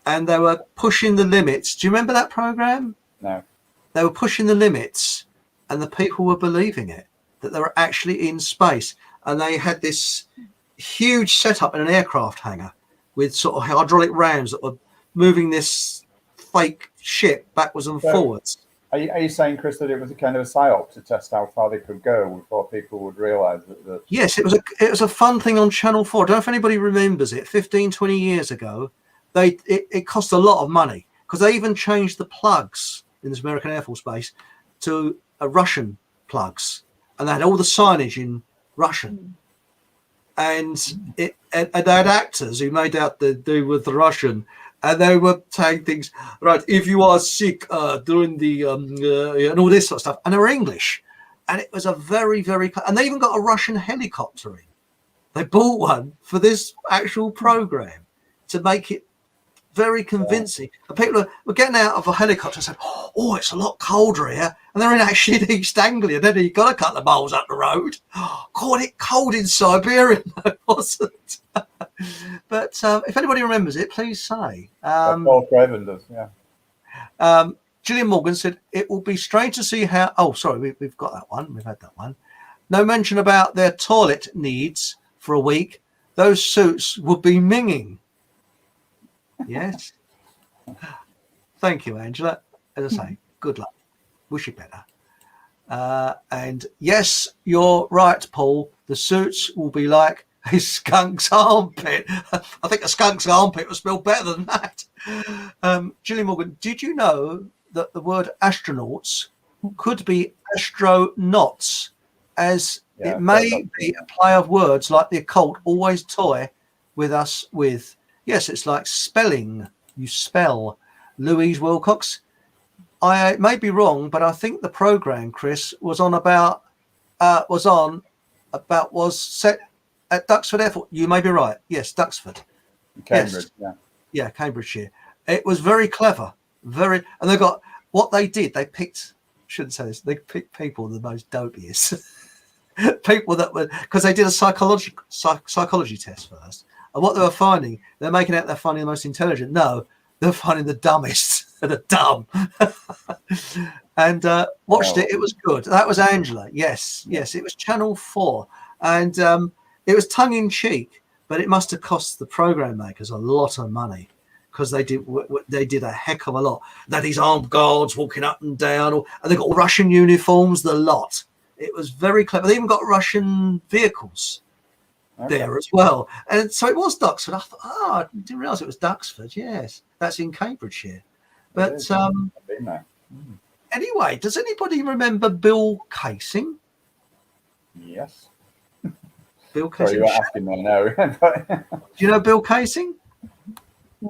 And they were pushing the limits. Do you remember that program? No. They were pushing the limits, and the people were believing it, that they were actually in space. And they had this huge setup in an aircraft hangar with sort of hydraulic rams that were moving this fake ship backwards and forwards. Are you saying, Chris, that it was a kind of a psyop to test how far they could go before people would realise that? Yes, it was a fun thing on Channel 4. I don't know if anybody remembers it. 15, 20 years ago, it cost a lot of money, because they even changed the plugs in this American Air Force base to Russian plugs, and they had all the signage in Russian. And they had actors who made out to do with the Russian, and they were saying things, right, if you are sick during the and all this sort of stuff, and they were English. And it was a very, very, and they even got a Russian helicopter in. They bought one for this actual program to make it very convincing. And people were getting out of a helicopter and said, oh, it's a lot colder here. And they're in actually in East Anglia. Then you got a couple of miles up the road. God, it cold in Siberia. No, it wasn't. But if anybody remembers it, please say. Paul Craven does, yeah. Gillian Morgan said, it will be strange to see how... Oh, sorry, we've got that one. We've had that one. No mention about their toilet needs for a week. Those suits would be minging. Yes. Thank you, Angela. As I say, good luck. Wish you better. And yes, you're right, Paul. The suits will be like a skunk's armpit. I think a skunk's armpit was spelled better than that. Julie Morgan, did you know that the word astronauts could be astronauts, as it may be a play of words like the occult always toy with us with? Yes, it's like spelling. You spell. Louise Wilcox. I may be wrong, but I think the program, Chris, was set at Duxford Airport. You may be right. Yes, Duxford. Cambridge. Yes. Yeah, Cambridgeshire. It was very clever. And they got what they did. They picked. Shouldn't say this. They picked people the most dopiest. People that were, because they did a psychology test first, and what they were finding, they're making out they're finding the most intelligent. No, they're finding the dumbest. The dumb. And watched it. It was good. That was Angela. Yes. It was Channel 4, and it was tongue in cheek, but it must have cost the program makers a lot of money, because they did a heck of a lot. They had these armed guards walking up and down, and they got Russian uniforms, the lot. It was very clever. They even got Russian vehicles there as well. And so it was Duxford. I thought, I didn't realise it was Duxford. Yes, that's in Cambridgeshire. But anyway, does anybody remember Bill Casing? Yes. Bill Casing. Sorry, you were asking me now. Do you know Bill Casing?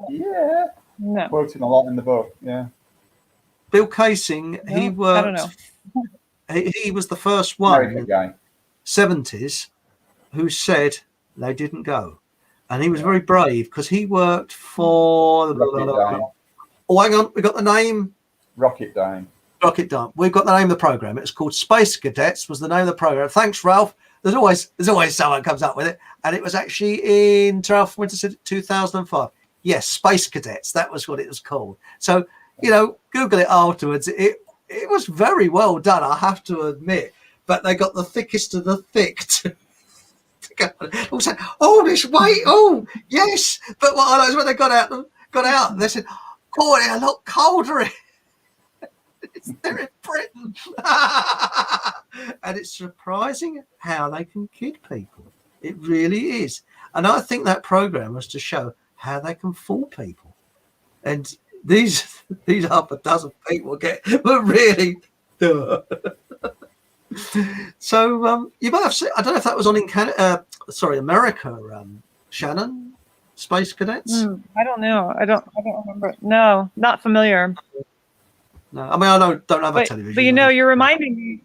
Yeah. No. Quoting a lot in the book. Yeah. Bill Casing. No, He worked. I don't know. He was the first one Very good guy. 70s who said they didn't go, and he was very brave because he worked for. Oh, hang on, we got the name. Rocketdyne. We've got the name of the program. It's called Space Cadets. Was the name of the program. Thanks, Ralph. There's always someone comes up with it, and it was actually in Ralph Winter said 2005. Yes, Space Cadets. That was what it was called. So Google it afterwards. It was very well done, I have to admit. But they got the thickest of the thick to go. All said, "Oh, this weight. Oh, yes." But what I know is when they got out, they said, "Oh, they're a lot colder. They're in Britain." And it's surprising how they can kid people. It really is. And I think that program was to show how they can fool people. And these half a dozen people were really. So you might have seen. I don't know if that was on in Canada. America. Shannon, Space Cadets. I don't know. I don't remember. No, not familiar. No, I mean I don't have a television. But you're reminding me.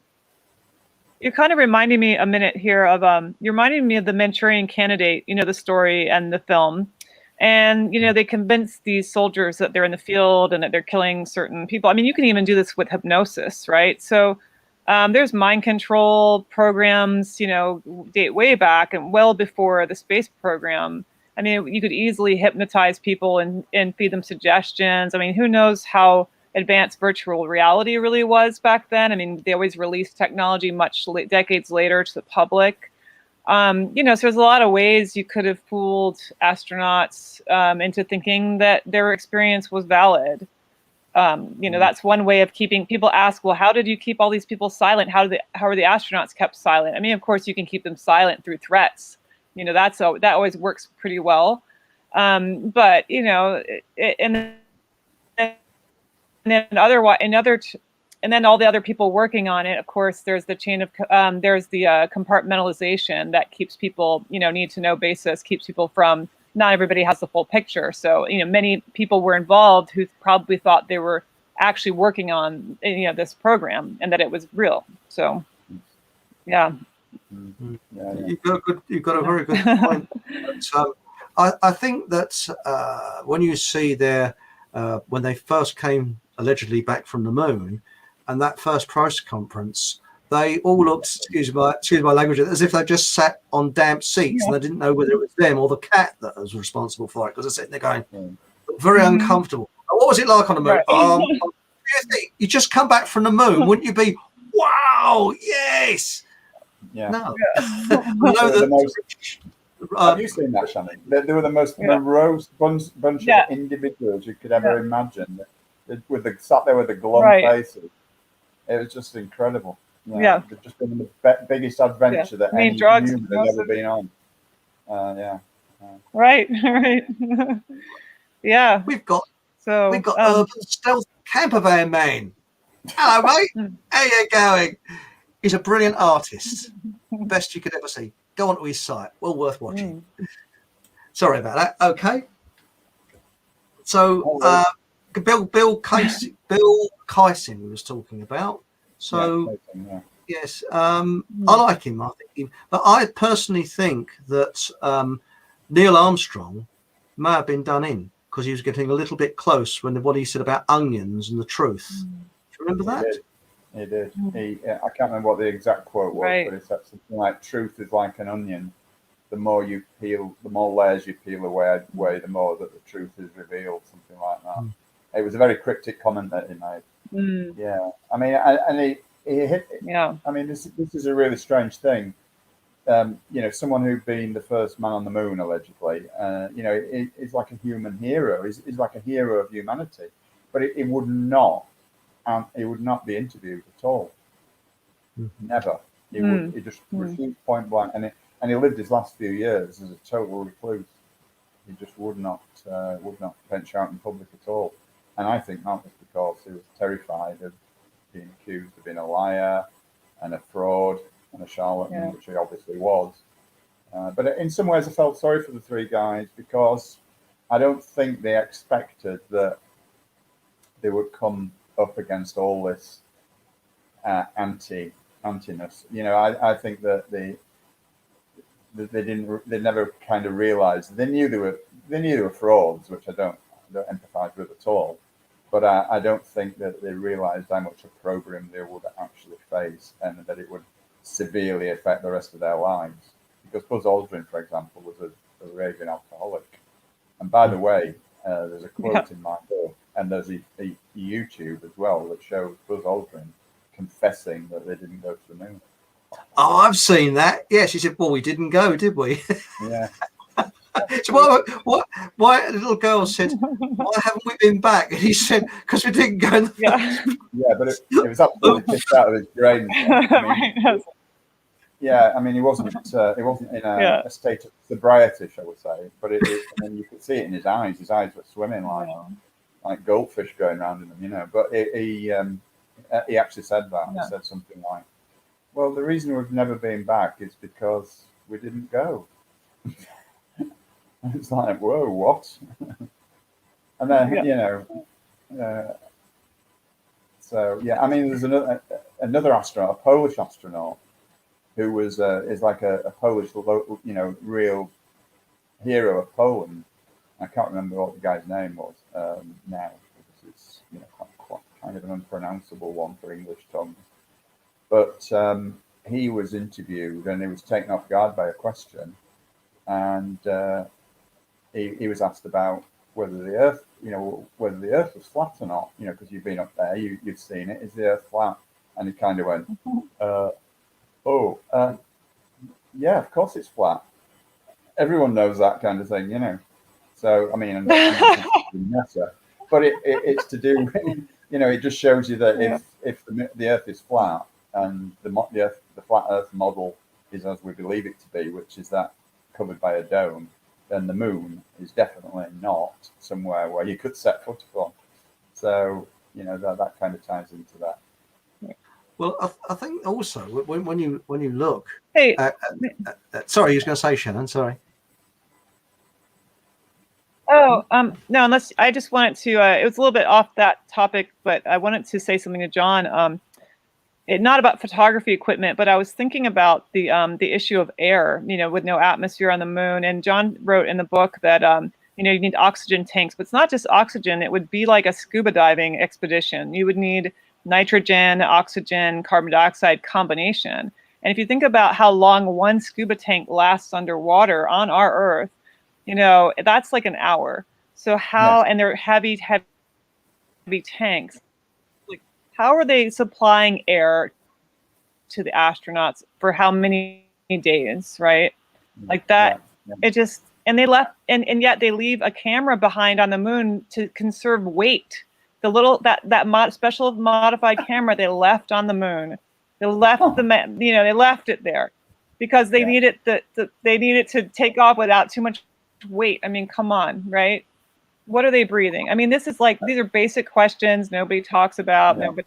You're kind of reminding me a minute here of you're reminding me of the Manchurian Candidate. The story and the film. And, they convince these soldiers that they're in the field and that they're killing certain people. I mean, you can even do this with hypnosis, right? So there's mind control programs, date way back and well before the space program. I mean, you could easily hypnotize people and feed them suggestions. I mean, who knows how advanced virtual reality really was back then? I mean, they always released technology decades later to the public. So there's a lot of ways you could have fooled astronauts into thinking that their experience was valid. That's one way of keeping people ask, well, how did you keep all these people silent? How are the astronauts kept silent? I mean, of course, you can keep them silent through threats. That always works pretty well. But and then all the other people working on it, of course, there's the chain of, there's the compartmentalization that keeps people, need to know basis, keeps people from, not everybody has the full picture. So, many people were involved who probably thought they were actually working on, this program and that it was real. So, yeah. You've got a very good point. So I think that when you see when they first came allegedly back from the moon, and that first press conference, they all looked, excuse my language, as if they just sat on damp seats and they didn't know whether it was them or the cat that was responsible for it, because they're sitting there going, very uncomfortable. What was it like on the moon? Right. You just come back from the moon, wouldn't you be, wow, yes? Yeah. No. Have you seen that, Shannon? They were the most morose bunch of individuals you could ever imagine. Sat there with the glum faces. It was just incredible. They've just been the biggest adventure that any human has ever been on. Yeah. Right, right. Yeah. We've got So, urban stealth camper van man. Hello, mate. How you going? He's a brilliant artist. Best you could ever see. Go onto his site. Well worth watching. Sorry about that. Okay. So Bill Kyson we was talking about. So yes, I like him. I think him, but I personally think that Neil Armstrong may have been done in because he was getting a little bit close when what he said about onions and the truth. Do you remember that? He did. I can't remember what the exact quote was, Right. but it said something like, "Truth is like an onion. The more you peel, the more layers you peel away, the more that the truth is revealed." Something like that. It was a very cryptic comment that he made. Yeah, I mean, and he hit. Yeah. I mean, this is a really strange thing. You know, someone who'd been the first man on the moon, allegedly, you know, is like a human hero. He's like a hero of humanity. But it would not be interviewed at all. Never. He just refused point blank, and he lived his last few years as a total recluse. He just would not venture out in public at all. And I think that was because he was terrified of being accused of being a liar and a fraud and a charlatan, which he obviously was. But in some ways, I felt sorry for the three guys because I don't think they expected that they would come up against all this antiness. You know, I think that they never kind of realized. They knew they were frauds, which I don't empathize with at all. But I don't think that they realized how much opprobrium they would actually face and that it would severely affect the rest of their lives. Because Buzz Aldrin, for example, was a raving alcoholic. And by the way, there's a quote in my book, and there's a YouTube as well that shows Buzz Aldrin confessing that they didn't go to the moon. Oh, I've seen that. Yeah, she said, "Well, we didn't go, did we?" Yeah. So why a little girl said, "Why haven't we been back?" And he said, "Because we didn't go." Yeah. Yeah, but it was absolutely pissed out of his brain. Yeah, I mean, he wasn't in a state of sobriety, shall we say? But and then you could see it in his eyes. His eyes were swimming like goldfish going around in them, you know. But he actually said that. He said something like, "Well, the reason we've never been back is because we didn't go." It's like, whoa, what? And then you know, so yeah, I mean, there's another astronaut, a Polish astronaut, who is like a Polish, you know, real hero of Poland. I can't remember what the guy's name was now, because it's, you know, quite kind of an unpronounceable one for English tongues. But he was interviewed and he was taken off guard by a question, and he was asked about whether the Earth was flat or not. You know, because you've been up there, you've seen it. Is the Earth flat? And he kind of went, yeah, of course it's flat. Everyone knows that kind of thing, you know. So I mean, but it's to do, you know, it just shows you that if the Earth is flat and the flat Earth model is as we believe it to be, which is that covered by a dome, then the moon is definitely not somewhere where you could set foot upon. So you know that kind of ties into that. Well, I think also when you look. Hey, sorry, you was going to say, Shannon. Sorry. Oh, no, unless I just wanted to, it was a little bit off that topic, but I wanted to say something to John. Not about photography equipment, but I was thinking about the issue of air, you know, with no atmosphere on the moon. And John wrote in the book that, you know, you need oxygen tanks, but it's not just oxygen. It would be like a scuba diving expedition. You would need nitrogen, oxygen, carbon dioxide combination. And if you think about how long one scuba tank lasts underwater on our Earth, you know, that's like an hour. So how, and they're heavy tanks. Like, how are they supplying air to the astronauts for how many days, right? Like that, it just, and they left, and yet they leave a camera behind on the moon to conserve weight. The little, special modified camera they left on the moon. They left they left it there. because they Yeah. need it they need it to take off without too much weight. I mean, come on, right? What are they breathing? I mean, these are basic questions nobody talks about, Yeah. nobody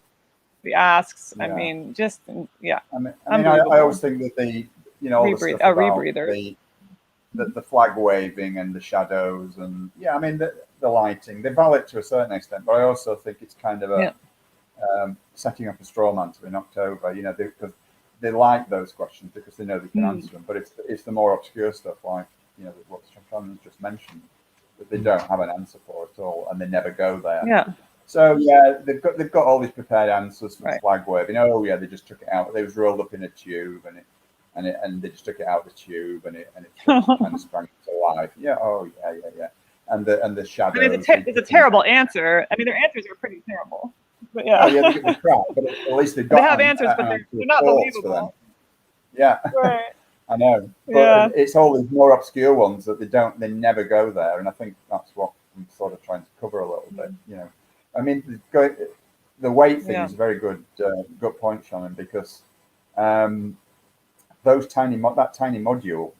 asks. I Yeah. mean, just yeah. I always think that all the stuff about rebreather. the flag waving and the shadows and the lighting, they're valid to a certain extent, but I also think it's kind of a setting up a straw man to be knocked over, because they like those questions because they know they can answer them, but it's the more obscure stuff like what Sean just mentioned that they don't have an answer for at all, and they never go there. Yeah. So they've got all these prepared answers for flag waving. Oh yeah, they just took it out. It was rolled up in a tube, and they just took it out of the tube, and it kind of sprang to life. Yeah. Oh yeah. And the shadows. I mean, it's a terrible answer. I mean, their answers are pretty terrible. But yeah. Oh yeah, they get the crap, but at least they've got. They have answers, but they're not believable. Yeah. Right. I know, but it's all these more obscure ones that they never go there, and I think that's what I'm sort of trying to cover a little bit. I mean, the weight thing is a very good point, Shannon, because that tiny module,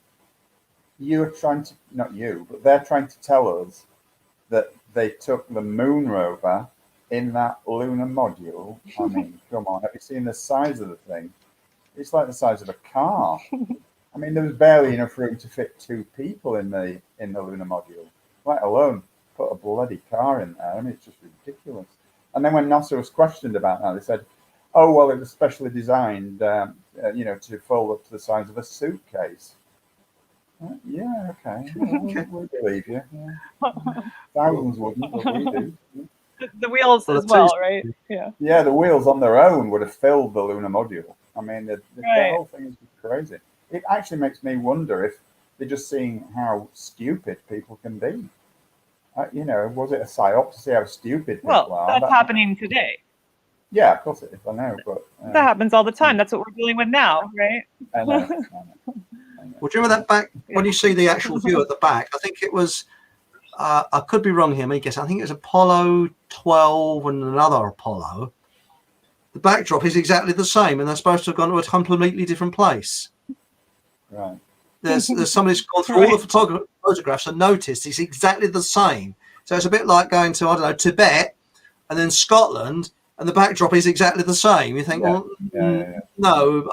you're trying to, not you, but they're trying to tell us that they took the moon rover in that lunar module. I mean, come on, have you seen the size of the thing? It's like the size of a car. I mean, there was barely enough room to fit 2 people in the lunar module, let alone put a bloody car in there. I mean, it's just ridiculous. And then when NASA was questioned about that, they said, "Oh well, it was specially designed, to fold up to the size of a suitcase." Yeah, okay, we'll believe you. Yeah. Thousands wouldn't, but we do. The wheels as well, right? Yeah. Yeah, the wheels on their own would have filled the lunar module. I mean, the whole thing is crazy. It actually makes me wonder if they're just seeing how stupid people can be. Was it a psyop to see how stupid people are? Well, that's happening today. Yeah, of course it is. I know, but that happens all the time. That's what we're dealing with now, right? I know. Well, do you remember that back when you see the actual view at the back? I think it was. I could be wrong here. I guess I think it was Apollo 12 and another Apollo. The backdrop is exactly the same, and they're supposed to have gone to a completely different place. Right. There's somebody's gone through all the photographs and noticed it's exactly the same. So it's a bit like going to, I don't know, Tibet and then Scotland, and the backdrop is exactly the same. You think, no,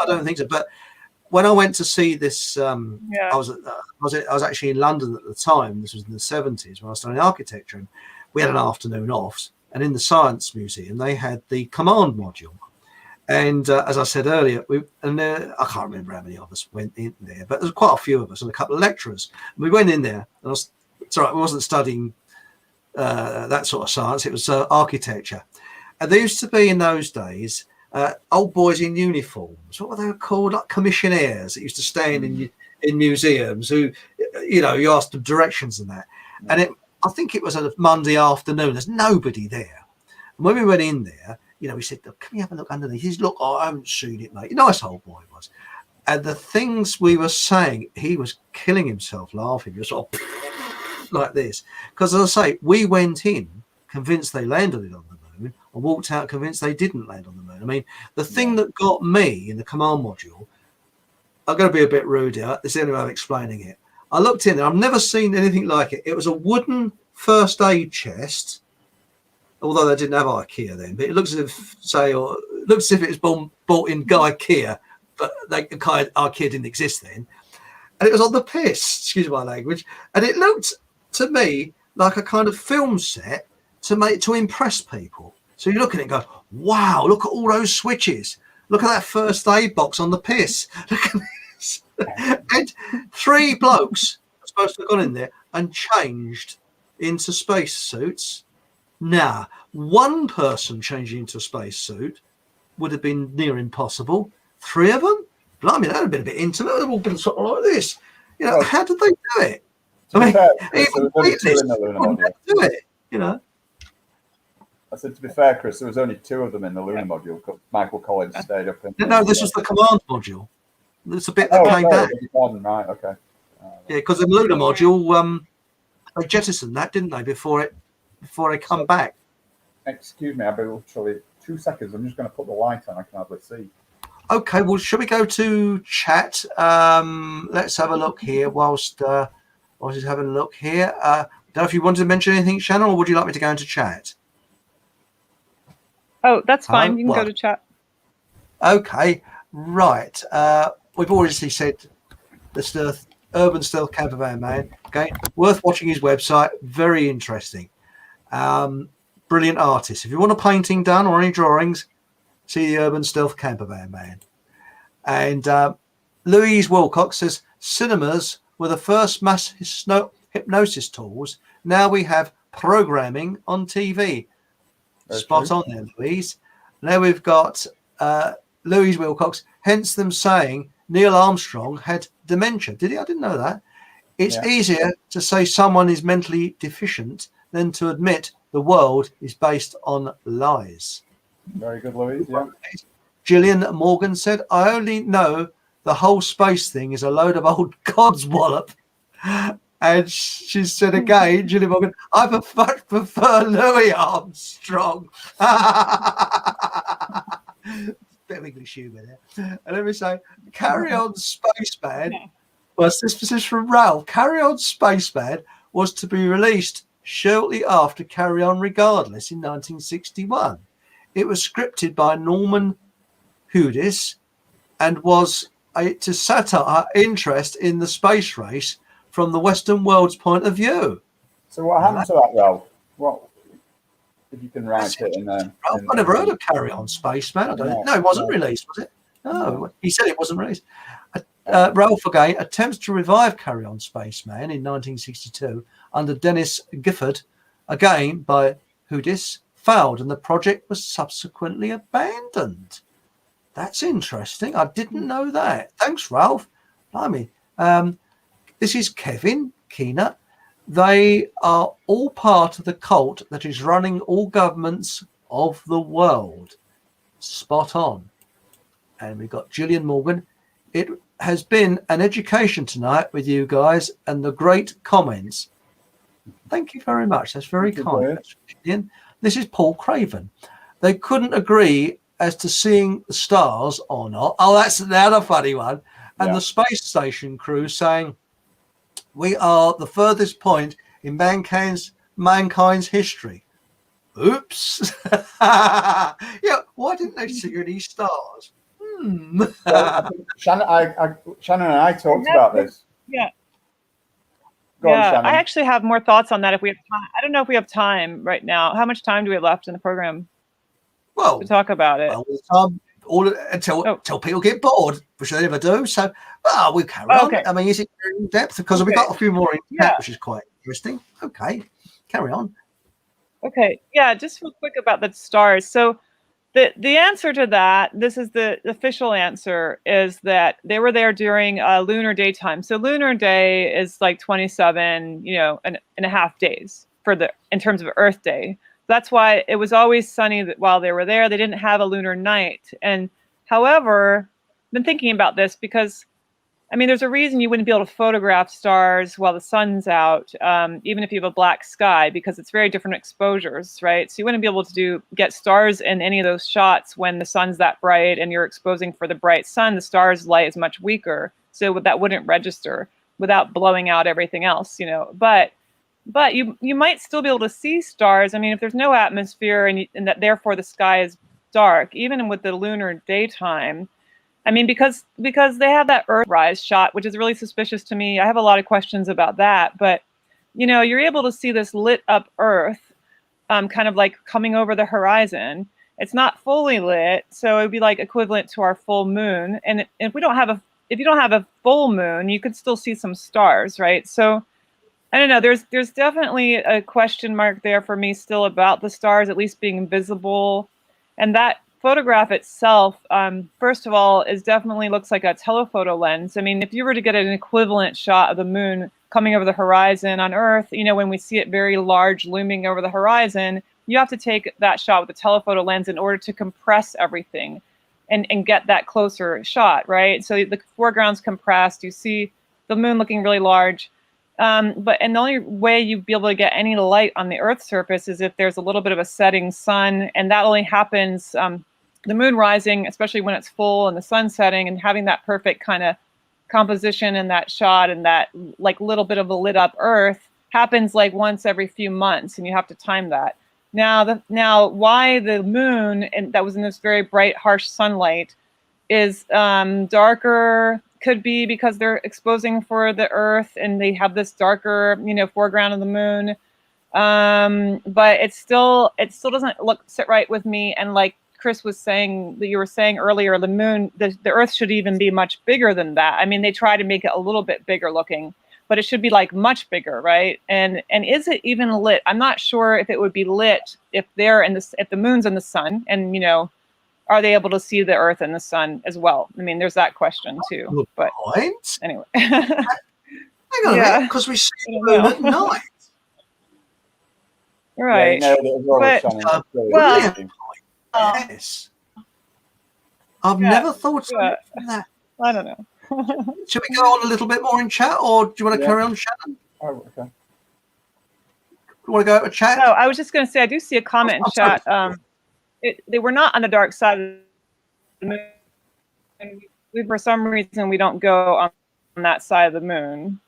I don't think so. But when I went to see this, I was actually in London at the time. This was in the 70s when I was studying architecture, and we had an afternoon off. And in the Science Museum, they had the command module. And as I said earlier, I can't remember how many of us went in there, but there's quite a few of us and a couple of lecturers. And we went in there, and it's all right, we wasn't studying that sort of science. It was architecture. And there used to be in those days old boys in uniforms. What were they called? Like commissionaires that used to stand in museums who, you asked them directions and that. And I think it was a Monday afternoon. There's nobody there. And when we went in there, we said, "Can we have a look underneath?" He said, "Look, I haven't seen it, mate." Nice old boy he was. And the things we were saying, he was killing himself laughing. He was sort of like this. Because as I say, we went in convinced they landed it on the moon and walked out convinced they didn't land on the moon. I mean, the thing that got me in the command module, I'm going to be a bit rude here. This is the only way of explaining it. I looked in there. I've never seen anything like it. It was a wooden first aid chest, although they didn't have IKEA then. But it looks as if it was bought in IKEA, but IKEA didn't exist then. And it was on the piss, excuse my language. And it looked to me like a kind of film set to impress people. So you look at it and go, "Wow, look at all those switches. Look at that first aid box on the piss. Look at this." And 3 blokes are supposed to have gone in there and changed into space suits. Now, 1 person changing into a space suit would have been near impossible. 3 of them? Blimey, that would have been a bit intimate. They've all been sort of like this. How did they do it? I mean, even weightless wouldn't do it, I said, to be fair, Chris, there was only 2 of them in the lunar module because Michael Collins stayed up in... No, this was the command module. There's a bit that came back. Right, okay. Yeah, because the lunar module, they jettisoned that, didn't they, before they come back? Excuse me, I'll be literally 2 seconds. I'm just going to put the light on. I can hardly see. Okay, well, shall we go to chat? Let's have a look here whilst he's having a look here. Don't know if you wanted to mention anything, Shannon, or would you like me to go into chat? Oh, that's Hello? fine. You can go to chat. Okay, right. We've already said the Urban Stealth Camper Van Man. Okay, worth watching his website. Very interesting. Brilliant artist. If you want a painting done or any drawings, see the Urban Stealth Camper Van Man. And Louise Wilcox says cinemas were the first mass hypnosis tools. Now we have programming on TV. Very Spot true. on there, Louise. Now we've got Louise Wilcox, hence them saying Neil Armstrong had dementia. Did he? I didn't know that. It's easier to say someone is mentally deficient than to admit the world is based on lies. Very good, Louise. Yeah. Gillian Morgan said, I only know the whole space thing is a load of old codswallop. And she said again, Gillian Morgan, I prefer Louis Armstrong. Bit of English humour there. And let me say, Carry On Spaceman, well, this is from Ralph. Carry On Spaceman was to be released shortly after Carry On Regardless in 1961. It was scripted by Norman Hoodis and was to satire interest in the space race from the Western world's point of view. So what happened to that, Ralph? What, if you can write it in there? Ralph, I never heard of Carry On Spaceman. I don't know. No, it wasn't released, was it? No, he said it wasn't released. Ralph again attempts to revive Carry On Spaceman in 1962 under Dennis Gifford, again by Hoodis, failed, and the project was subsequently abandoned. That's interesting. I didn't know that. Thanks, Ralph. Blimey. This is Kevin Keener. They are all part of the cult that is running all governments of the world. Spot on. And we've got Gillian Morgan. It has been an education tonight with you guys and the great comments. Thank you very much. That's very kind. Gillian. This is Paul Craven. They couldn't agree as to seeing the stars or not. Oh, that's another funny one. And the space station crew saying, we are the furthest point in mankind's history. Oops. Yeah, why didn't they see any stars? Well, Shannon and I talked about this. Yeah. Go on, Shannon. I actually have more thoughts on that if we have time. I don't know if we have time right now. How much time do we have left in the program to talk about it? Until people get bored, which they never do. So, we'll carry on. I mean, is it in depth? Because we've got a few more in depth, which is quite interesting. Okay, carry on. Okay, just real quick about the stars. So, the answer to that, this is the official answer, is that they were there during lunar daytime. So lunar day is like 27, and a half days in terms of Earth day. That's why it was always sunny while they were there. They didn't have a lunar night. And however, I've been thinking about this because, I mean, there's a reason you wouldn't be able to photograph stars while the sun's out, even if you have a black sky, because it's very different exposures, right? So you wouldn't be able to get stars in any of those shots when the sun's that bright and you're exposing for the bright sun. The star's light is much weaker, so that wouldn't register without blowing out everything else, But you might still be able to see stars. I mean, if there's no atmosphere and that therefore the sky is dark, even with the lunar daytime. I mean, because they have that Earthrise shot, which is really suspicious to me. I have a lot of questions about that. But, you're able to see this lit up Earth kind of like coming over the horizon. It's not fully lit, so it would be like equivalent to our full moon. And if you don't have a full moon, you could still see some stars, right? So I don't know. There's definitely a question mark there for me still about the stars at least being visible, and that photograph itself, first of all, definitely looks like a telephoto lens. I mean, if you were to get an equivalent shot of the moon coming over the horizon on Earth, when we see it very large looming over the horizon, you have to take that shot with a telephoto lens in order to compress everything and get that closer shot, right? So the foreground's compressed. You see the moon looking really large. And the only way you'd be able to get any light on the Earth's surface is if there's a little bit of a setting sun, and that only happens the moon rising, especially when it's full and the sun setting, and having that perfect kind of composition in that shot and that like little bit of a lit up Earth happens like once every few months, and you have to time that. Now why the moon, and that was in this very bright, harsh sunlight, is darker, could be because they're exposing for the Earth and they have this darker, foreground of the moon. But it still doesn't sit right with me. And like Chris was saying, that you were saying earlier, the moon, the Earth should even be much bigger than that. I mean, they try to make it a little bit bigger looking, but it should be like much bigger, right? And is it even lit? I'm not sure if it would be lit if if the moon's in the sun, and are they able to see the Earth and the sun as well? I mean, there's that question too. Good but point. Anyway, Hang on a minute, because we see the moon at night. Right. Yeah, you know, But- Brilliant point. Yes. I've never thought of that. I don't know. Should we go on a little bit more in chat, or do you want to carry on, Shannon? Oh, okay. You want to go to chat? No, I was just going to say, I do see a comment in chat. They were not on the dark side of the moon. And for some reason, we don't go on that side of the moon.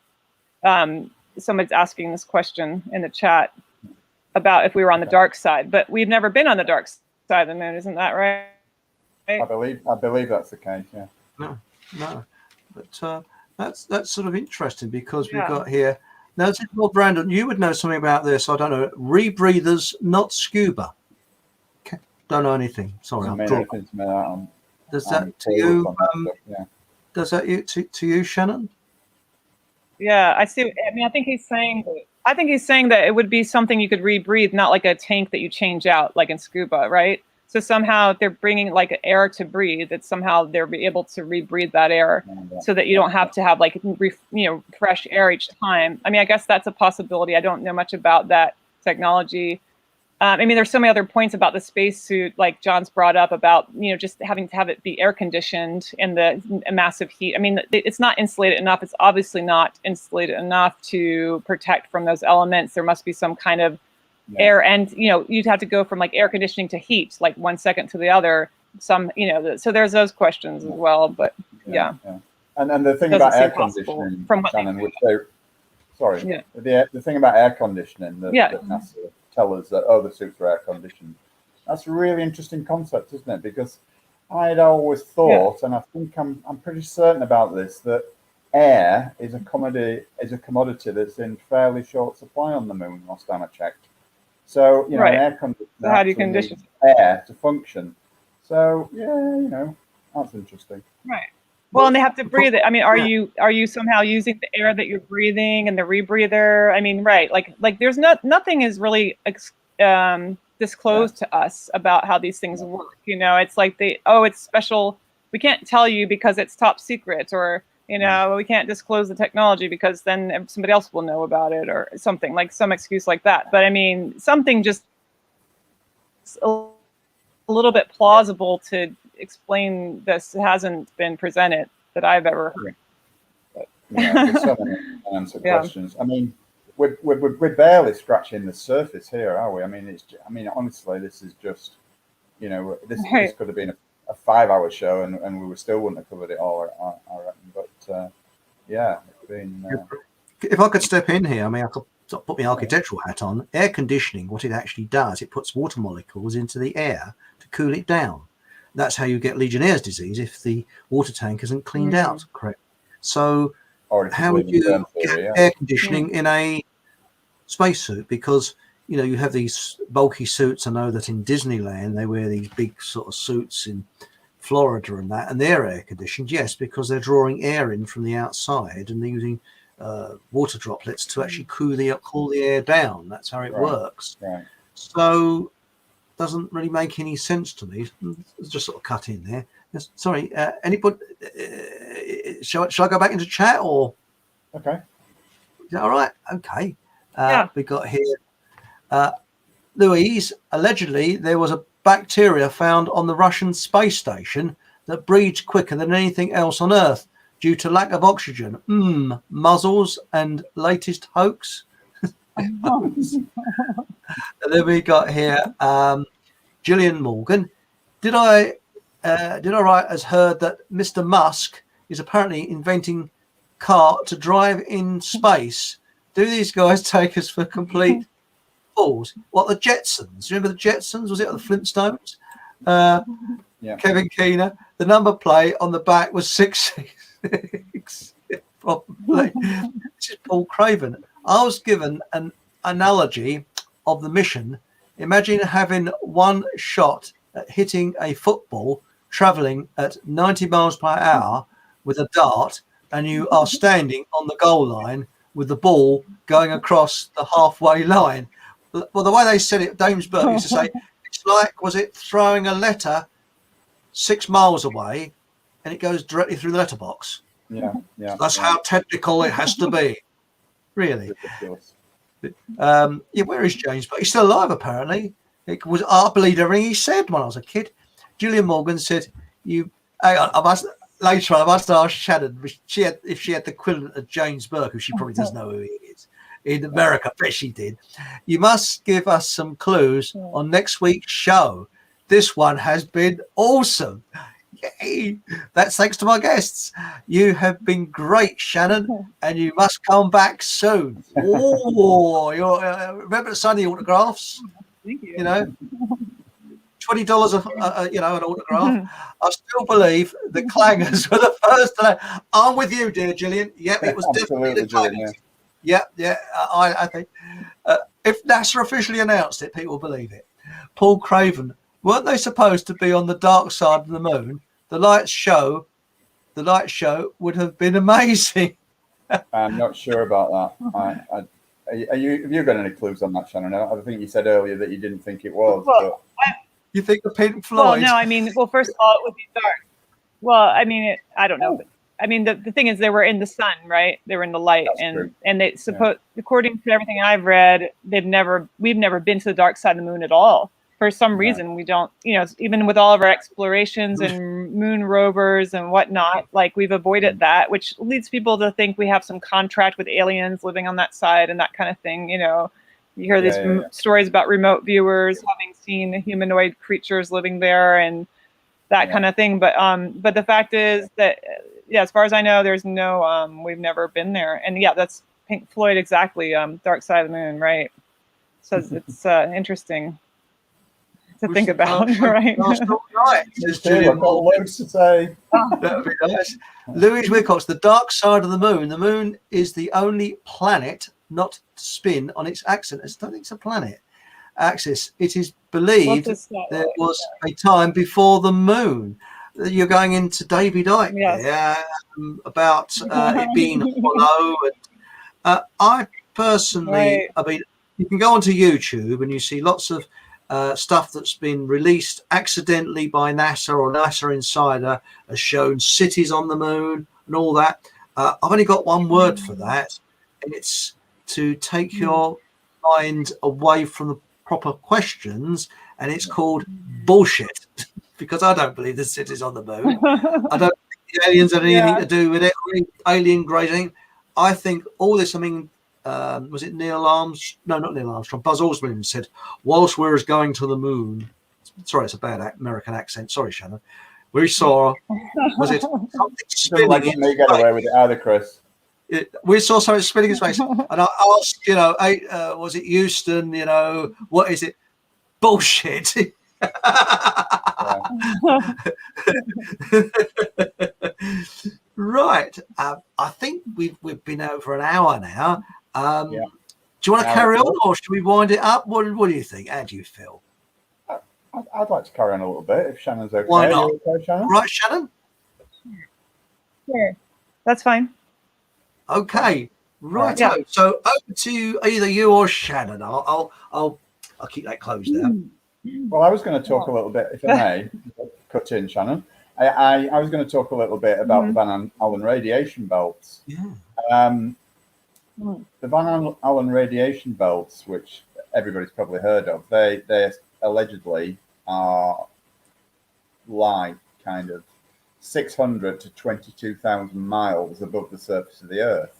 Somebody's asking this question in the chat about if we were on the dark side, but we've never been on the dark side of the moon. Isn't that right? I believe that's the case. Yeah. No. But that's sort of interesting, because we've got here. Now, well, Brandon, you would know something about this. I don't know. Rebreathers, not scuba. Okay. Don't know anything. Sorry, I'm drunk. Does that to you? Does that to you, Shannon? Yeah, I see. I mean, I think he's saying that it would be something you could rebreathe, not like a tank that you change out, like in scuba, right? So somehow, if they're bringing like air to breathe, that somehow they're able to rebreathe that air, so that you don't have to have like fresh air each time. I mean, I guess that's a possibility. I don't know much about that technology. I mean, there's so many other points about the spacesuit, like John's brought up about just having to have it be air conditioned in the massive heat. I mean, it's not insulated enough. It's obviously not insulated enough to protect from those elements. There must be some kind of air, and you'd have to go from like air conditioning to heat, like 1 second to the other. So there's those questions as well. But yeah. And the thing about air conditioning, Shannon, which the thing about air conditioning that NASA tell us that the suits are air conditioned. That's a really interesting concept, isn't it? Because I'd always thought, and I think I'm pretty certain about this, that air is a commodity that's in fairly short supply on the moon. Last time I checked. So air conditioning. So how do you condition air to function? So that's interesting. Right. Well, and they have to breathe it. I mean, are you somehow using the air that you're breathing and the rebreather? I mean, right? Like there's nothing is really disclosed to us about how these things work. It's like it's special. We can't tell you because it's top secret, or we can't disclose the technology because then somebody else will know about it, or something, like some excuse like that. But I mean, something just a little bit plausible to explain this hasn't been presented that I've ever heard. There's so many unanswered questions. I mean, we're barely scratching the surface here, are we? I mean, honestly, this is just, this could have been a 5-hour show, and we still wouldn't have covered it all, I reckon. But it's been. If I could step in here, I mean, I could put my architectural hat on. Air conditioning, what it actually does, it puts water molecules into the air to cool it down. That's how you get Legionnaire's disease if the water tank isn't cleaned out correctly. So how would you get air conditioning in a spacesuit? Because you have these bulky suits. I know that in Disneyland they wear these big sort of suits in Florida and that, and they're air conditioned, yes, because they're drawing air in from the outside and they're using water droplets to actually cool the air down. That's how it works. Right. So doesn't really make any sense to me. It's just sort of cut in there. Yes, sorry, anybody? Shall I go back into chat, or? Okay. Is that all right? Okay. We got here. Louise, allegedly there was a bacteria found on the Russian space station that breeds quicker than anything else on Earth due to lack of oxygen. Muzzles and latest hoax. And then we got here Gillian Morgan. Did I Dinner Right has heard that Mr. Musk is apparently inventing car to drive in space. Do these guys take us for complete fools? What, the Jetsons? Remember the Jetsons? Was it the Flintstones? Yeah. Kevin Keener. The number plate on the back was 66. Probably. This is Paul Craven. I was given an analogy of the mission. Imagine having one shot at hitting a football traveling at 90 miles per hour with a dart, and you are standing on the goal line with the ball going across the halfway line. Well, the way they said it, James Burke used to say, it's like, was it throwing a letter 6 miles away and it goes directly through the letterbox? Yeah. That's how technical it has to be. Really. Ridiculous. Yeah, where is James? But he's still alive, apparently. It was, I believe everything he said when I was a kid. Julian Morgan said, later on, I must ask Shannon if she had the equivalent of James Burke, who she probably doesn't know who he is. In America, I bet she did. You must give us some clues on next week's show. This one has been awesome. Yay. That's thanks to my guests. You have been great, Shannon, and you must come back soon. Oh, remember to sign the autographs? Thank you. You know, $20 an autograph. I still believe the Clangers were the first to know. I'm with you, dear Gillian. Yep, it was definitely the Clangers. Yeah, I think if NASA officially announced it, people will believe it. Paul Craven, weren't they supposed to be on the dark side of the moon? The light show would have been amazing. I'm not sure about that. Have you got any clues on that, Shannon? I think you said earlier that you didn't think it was. Well, you think the Pink Floyd? Well, no, I mean, first of all, it would be dark. Well, I mean, I don't know. But, I mean, the thing is, they were in the sun, right? They were in the light, and they according to everything I've read, we've never been to the dark side of the moon at all. For some reason, we don't. Even with all of our explorations and moon rovers and whatnot, like we've avoided that, which leads people to think we have some contract with aliens living on that side and that kind of thing. You hear these stories about remote viewers having seen humanoid creatures living there and that kind of thing. But the fact is that, as far as I know, there's no, we've never been there. And that's Pink Floyd, exactly. Dark Side of the Moon, right? So it's interesting to think about, right? I've got loads to say. That would be nice. Louise Wilcox, the dark side of the moon. The moon is the only planet not to spin on its axis. I don't think it's a planet axis. It is believed there was a time before the moon. You're going into David Icke about it being hollow. And, I personally, I mean, you can go onto YouTube and you see lots of stuff that's been released accidentally by NASA or NASA Insider has shown cities on the moon and all that. I've only got one word for that, and it's to take your mind away from the proper questions, and it's called bullshit. Because I don't believe the city's on the moon. I don't think the aliens had anything to do with it, or any alien grazing. I think all this, I mean, was it Neil Armstrong? No, not Neil Armstrong. Buzz Aldrin said, whilst we were going to the moon, sorry, it's a bad American accent. Sorry, Shannon. We saw, was it something spinning? Like me get away with it either, Chris. We saw something spinning in space. And I asked, was it Houston? What is it? Bullshit. Right. I think we've been over an hour now. Do you want to carry on, or should we wind it up? What do you think? How do you feel? I'd like to carry on a little bit if Shannon's okay. Why not? Okay, Shannon? Right, Shannon? Sure. That's fine. Okay. Right. Yeah. So over to either you or Shannon. I'll keep that closed there. Well, I was going to talk a little bit, if I may, cut in, Shannon. I was going to talk a little bit about the Van Allen radiation belts. The Van Allen radiation belts, which everybody's probably heard of, they allegedly lie kind of 600 to 22,000 miles above the surface of the Earth.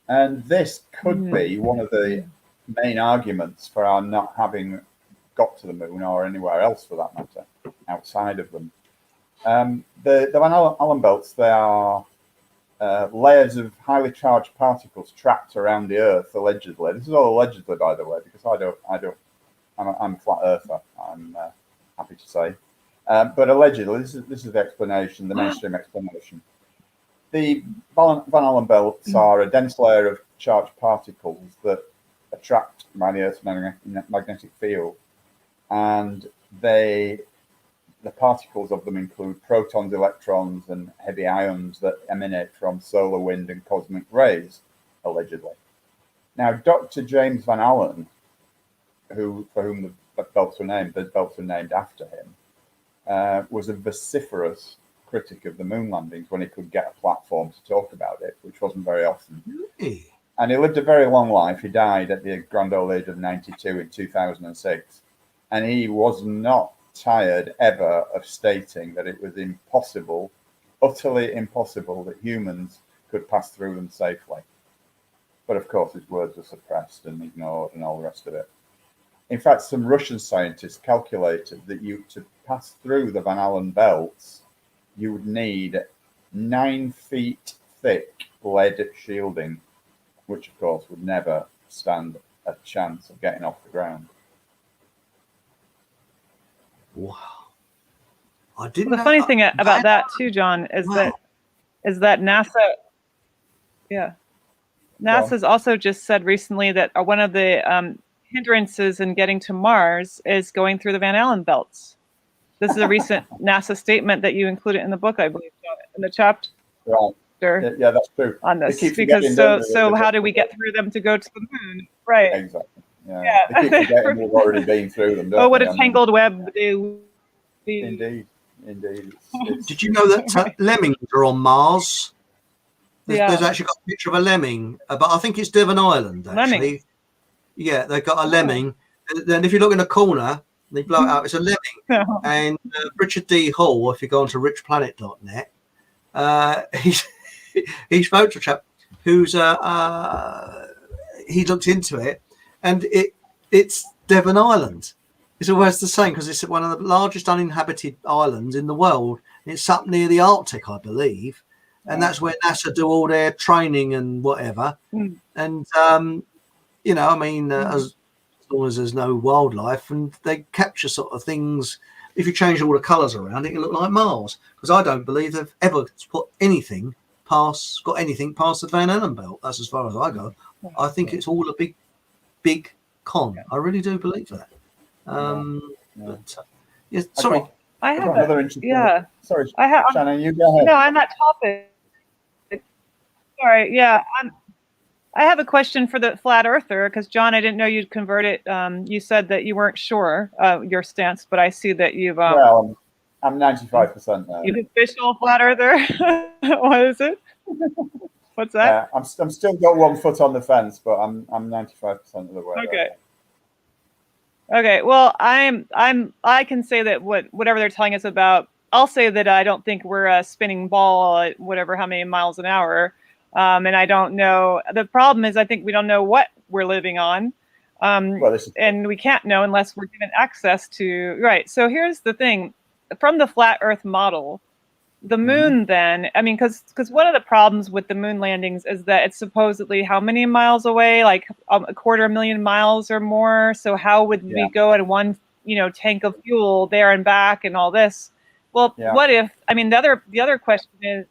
And this could be one of the main arguments for our not having got to the moon or anywhere else for that matter outside of them. The Van Allen belts, they are layers of highly charged particles trapped around the Earth, allegedly. This is all allegedly, by the way, because I'm a flat earther, I'm happy to say. But allegedly, this is the explanation, the mainstream explanation. The Van Allen belts are a dense layer of charged particles that are trapped by the Earth's magnetic field, and the particles of them include protons, electrons, and heavy ions that emanate from solar wind and cosmic rays, allegedly. Now, Dr. James Van Allen, for whom the belts were named after him, was a vociferous critic of the moon landings when he could get a platform to talk about it, which wasn't very often. Really? And he lived a very long life. He died at the grand old age of 92 in 2006. And he was not tired ever of stating that it was impossible, utterly impossible, that humans could pass through them safely. But of course, his words were suppressed and ignored and all the rest of it. In fact, some Russian scientists calculated that to pass through the Van Allen belts, you would need 9 feet thick lead shielding, which of course would never stand a chance of getting off the ground. Wow. I didn't The know funny thing about that too, John, is Wow. that NASA, NASA's also just said recently that one of the hindrances in getting to Mars is going through the Van Allen belts. This is a recent NASA statement that you included in the book, I believe, John, in the chapter. Right. Yeah, that's true. On this, They keep because forgetting, so how do we get through them to go to the moon? Right. Exactly. Yeah. They keep forgetting we've already been through them. Oh, what a tangled web they be. Indeed. It's Did you know that lemmings are on Mars? There's actually got a picture of a lemming, but I think it's Devon Island, actually. Lemming. Yeah, they've got a lemming. Then if you look in the corner, they blow it out, it's a lemming. And Richard D. Hall, if you go onto richplanet.net, he's photo chap who's he looked into it, and it's Devon Island. It's always the same because it's one of the largest uninhabited islands in the world. It's up near the Arctic, I believe, and that's where NASA do all their training and whatever. And you know, I mean, as long as there's no wildlife, and they capture sort of things. If you change all the colours around, it can look like Mars. Because I don't believe they've ever got anything past the Van Allen belt. That's as far as I go. I think it's all a big con. I really do believe that. But sorry. I have another interesting. Sorry, Shannon, you go ahead. No, on that topic. Sorry. Yeah, I have a question for the flat earther, because John, I didn't know you'd converted. You said that you weren't sure your stance, but I see that you've. Well, I'm 95% now. You're official flat earther. What is it? What's that? I'm still got 1 foot on the fence, but I'm 95% of the way. Okay. Okay. Well, I can say that whatever they're telling us about. I'll say that I don't think we're a spinning ball at how many miles an hour. And I don't know. The problem is, I think we don't know what we're living on. And we can't know unless we're given access to. Right. So here's the thing. From the flat Earth model, the moon then, I mean, because one of the problems with the moon landings is that it's supposedly how many miles away? Like 250,000 miles or more. So how would we go in one, tank of fuel there and back and all this? Well, what if, I mean, the other question is,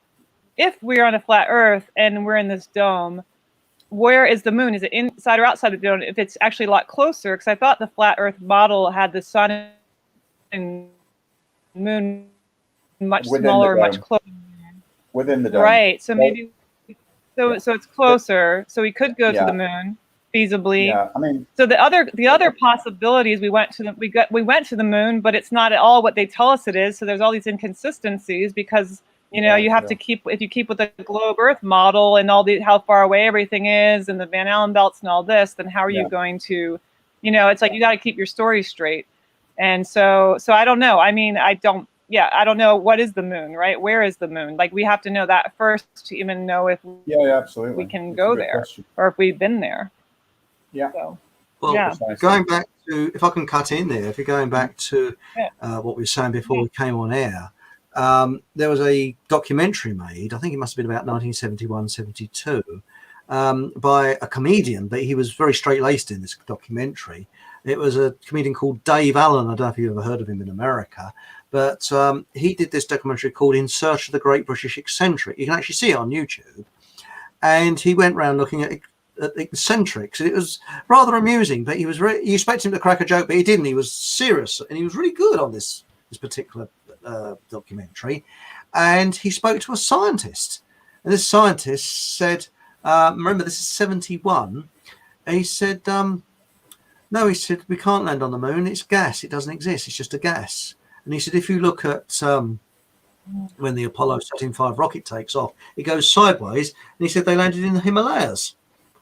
if we're on a flat Earth and we're in this dome, where is the moon? Is it inside or outside the dome? If it's actually a lot closer, because I thought the flat Earth model had the sun and moon much smaller, much closer. Within the dome. Right. So maybe, so it's closer. So we could go to the moon feasibly. Yeah. I mean. So the other possibilities, we went to the moon, but it's not at all what they tell us it is. So there's all these inconsistencies because. You have to keep, if you keep with the globe Earth model and how far away everything is and the Van Allen belts and all this, then how are you going to, it's like you got to keep your story straight. And so I don't know. I mean, I don't know what is the moon, right? Where is the moon? Like we have to know that first to even know if absolutely. we can go there or if we've been there. Yeah. So, going back to, if I can cut in there, if you're going back to what we were saying before we came on air, there was a documentary made, I think it must have been about 1971, 72, by a comedian, but he was very straight-laced in this documentary. It was a comedian called Dave Allen. I don't know if you've ever heard of him in America, but he did this documentary called In Search of the Great British Eccentric. You can actually see it on YouTube. And he went around looking at eccentrics. It was rather amusing, but he was you expect him to crack a joke, but he didn't. He was serious, and he was really good on this particular documentary. And he spoke to a scientist, and this scientist said, remember, this is 71. And he said, no, he said, we can't land on the moon. It's gas. It doesn't exist. It's just a gas. And he said, if you look at when the Apollo 13-5 rocket takes off, it goes sideways. And he said they landed in the Himalayas.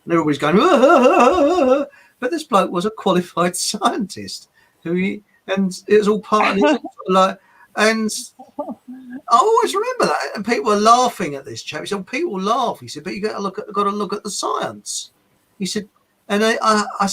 And everybody's going, ah. But this bloke was a qualified scientist and it was all part of his like. And I always remember that. And people were laughing at this chap. He said, people laugh. He said, but you got to look at the science. He said, and I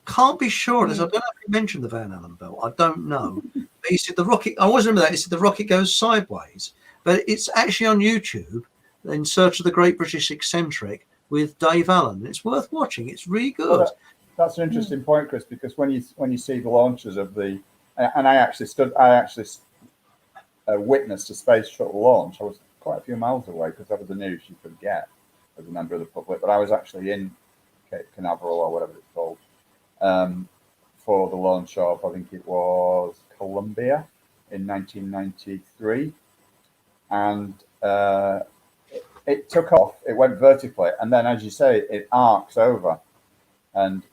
can't be sure. I don't know if he mentioned the Van Allen belt. I don't know. But he said the rocket. I always remember that. He said the rocket goes sideways, but it's actually on YouTube. In Search of the Great British Eccentric with Dave Allen. It's worth watching. It's really good. Well, that's an interesting point, Chris, because when you see the launches of and I actually witnessed a space shuttle launch. I was quite a few miles away because that was the news you could get as a member of the public. But I was actually in Cape Canaveral or whatever it's called for the launch of, I think it was Columbia in 1993, and it took off. It went vertically, and then, as you say, it arcs over, and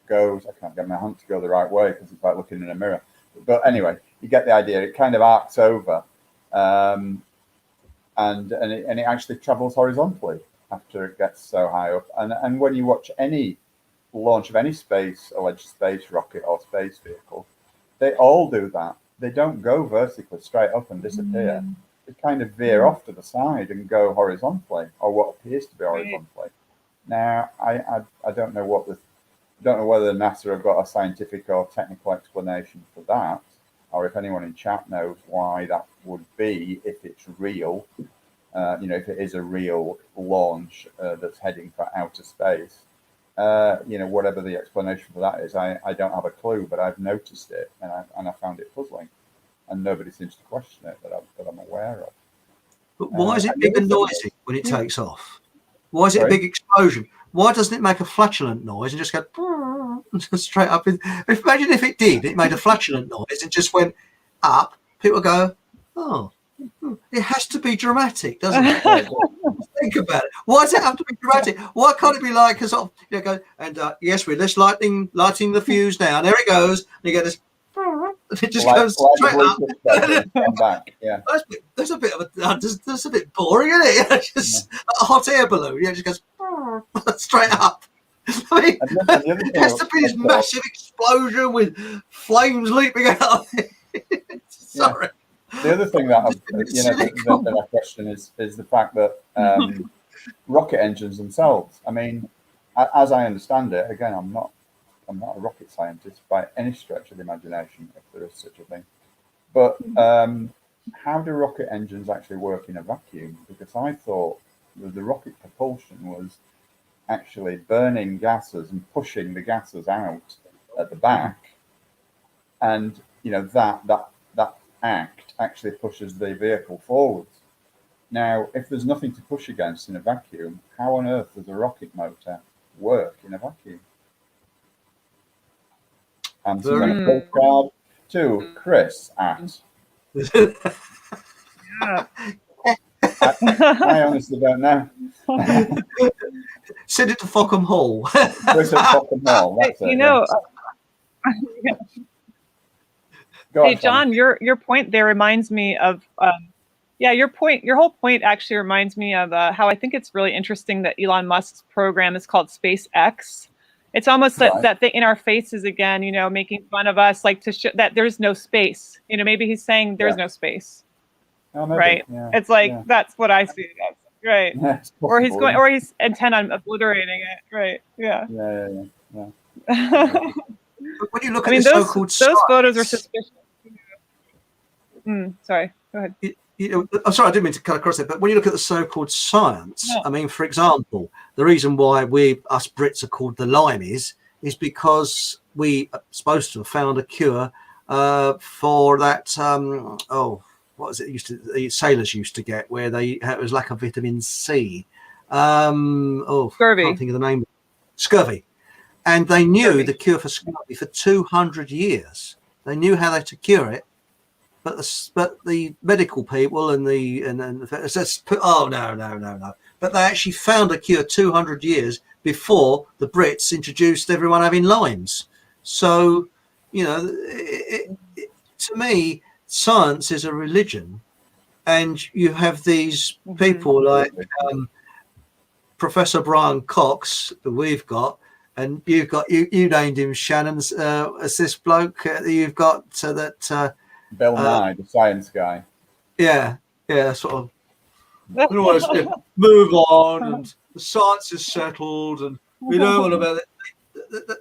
goes. I can't get my hand to go the right way because it's like looking in a mirror. But anyway, you get the idea. It kind of arcs over, and it actually travels horizontally after it gets so high up. And when you watch any launch of any alleged space rocket or space vehicle, they all do that. They don't go vertically straight up and disappear. They kind of veer off to the side and go horizontally, or what appears to be horizontally. Now, I don't know whether NASA have got a scientific or technical explanation for that, or if anyone in chat knows why that would be, if it's real, if it is a real launch that's heading for outer space. Whatever the explanation for that is, I don't have a clue, but I've noticed it and I found it puzzling, and nobody seems to question it that I'm aware of. But why is it big and noisy when it takes off? Why is it a big explosion? Why doesn't it make a flatulent noise and just go straight up? Imagine if it did, it made a flatulent noise and just went up. People go, oh, it has to be dramatic, doesn't it? Think about it. Why does it have to be dramatic? Why can't it be like a sort of, go, and yes, we're just lighting the fuse now. There it goes. And you get this, it just goes straight up. Back. Yeah. That's a bit of that's a bit boring, isn't it? Just a hot air balloon. It just goes straight up. I mean, it has to be this massive explosion with flames leaping out of it. Sorry. The other thing that I question is the fact that rocket engines themselves. I mean, as I understand it, again, I'm not a rocket scientist by any stretch of the imagination, if there is such a thing. But how do rocket engines actually work in a vacuum? Because I thought that the rocket propulsion was actually burning gases and pushing the gases out at the back, and that act actually pushes the vehicle forwards. Now, if there's nothing to push against in a vacuum, how on earth does a rocket motor work in a vacuum? And so then a postcard to Chris at. I honestly don't know. Send it to Fockham Hall. Chris at Fockham Hall. That's it. Hey, John, your point there reminds me of, your whole point actually reminds me of how I think it's really interesting that Elon Musk's program is called SpaceX. It's almost that thing in our faces again, making fun of us, like to show that there's no space. Maybe he's saying there's no space, right? Yeah. It's like that's what I see it as, right? Yeah, or he's intent on obliterating it, right? Yeah. When you look at the so-called those photos are suspicious. Sorry, go ahead. I'm sorry, I didn't mean to cut across it, but when you look at the so-called science, No. I mean, for example, the reason why us Brits are called the Limeys is because we are supposed to have found a cure for that. What was it? The sailors used to get where it was lack of vitamin C. Scurvy. Can't think of the name. Scurvy, and they knew Scurvy. the cure for scurvy for 200 years. They knew how to cure it. But the medical people and no. But they actually found a cure 200 years before the Brits introduced everyone having limes. So, to me, science is a religion, and you have these people like Professor Brian Cox that we've got, and you named him Shannon's as this bloke. You've got that. Bill Nye, the science guy. Yeah, sort of. Move on, and the science is settled, and we know all about it.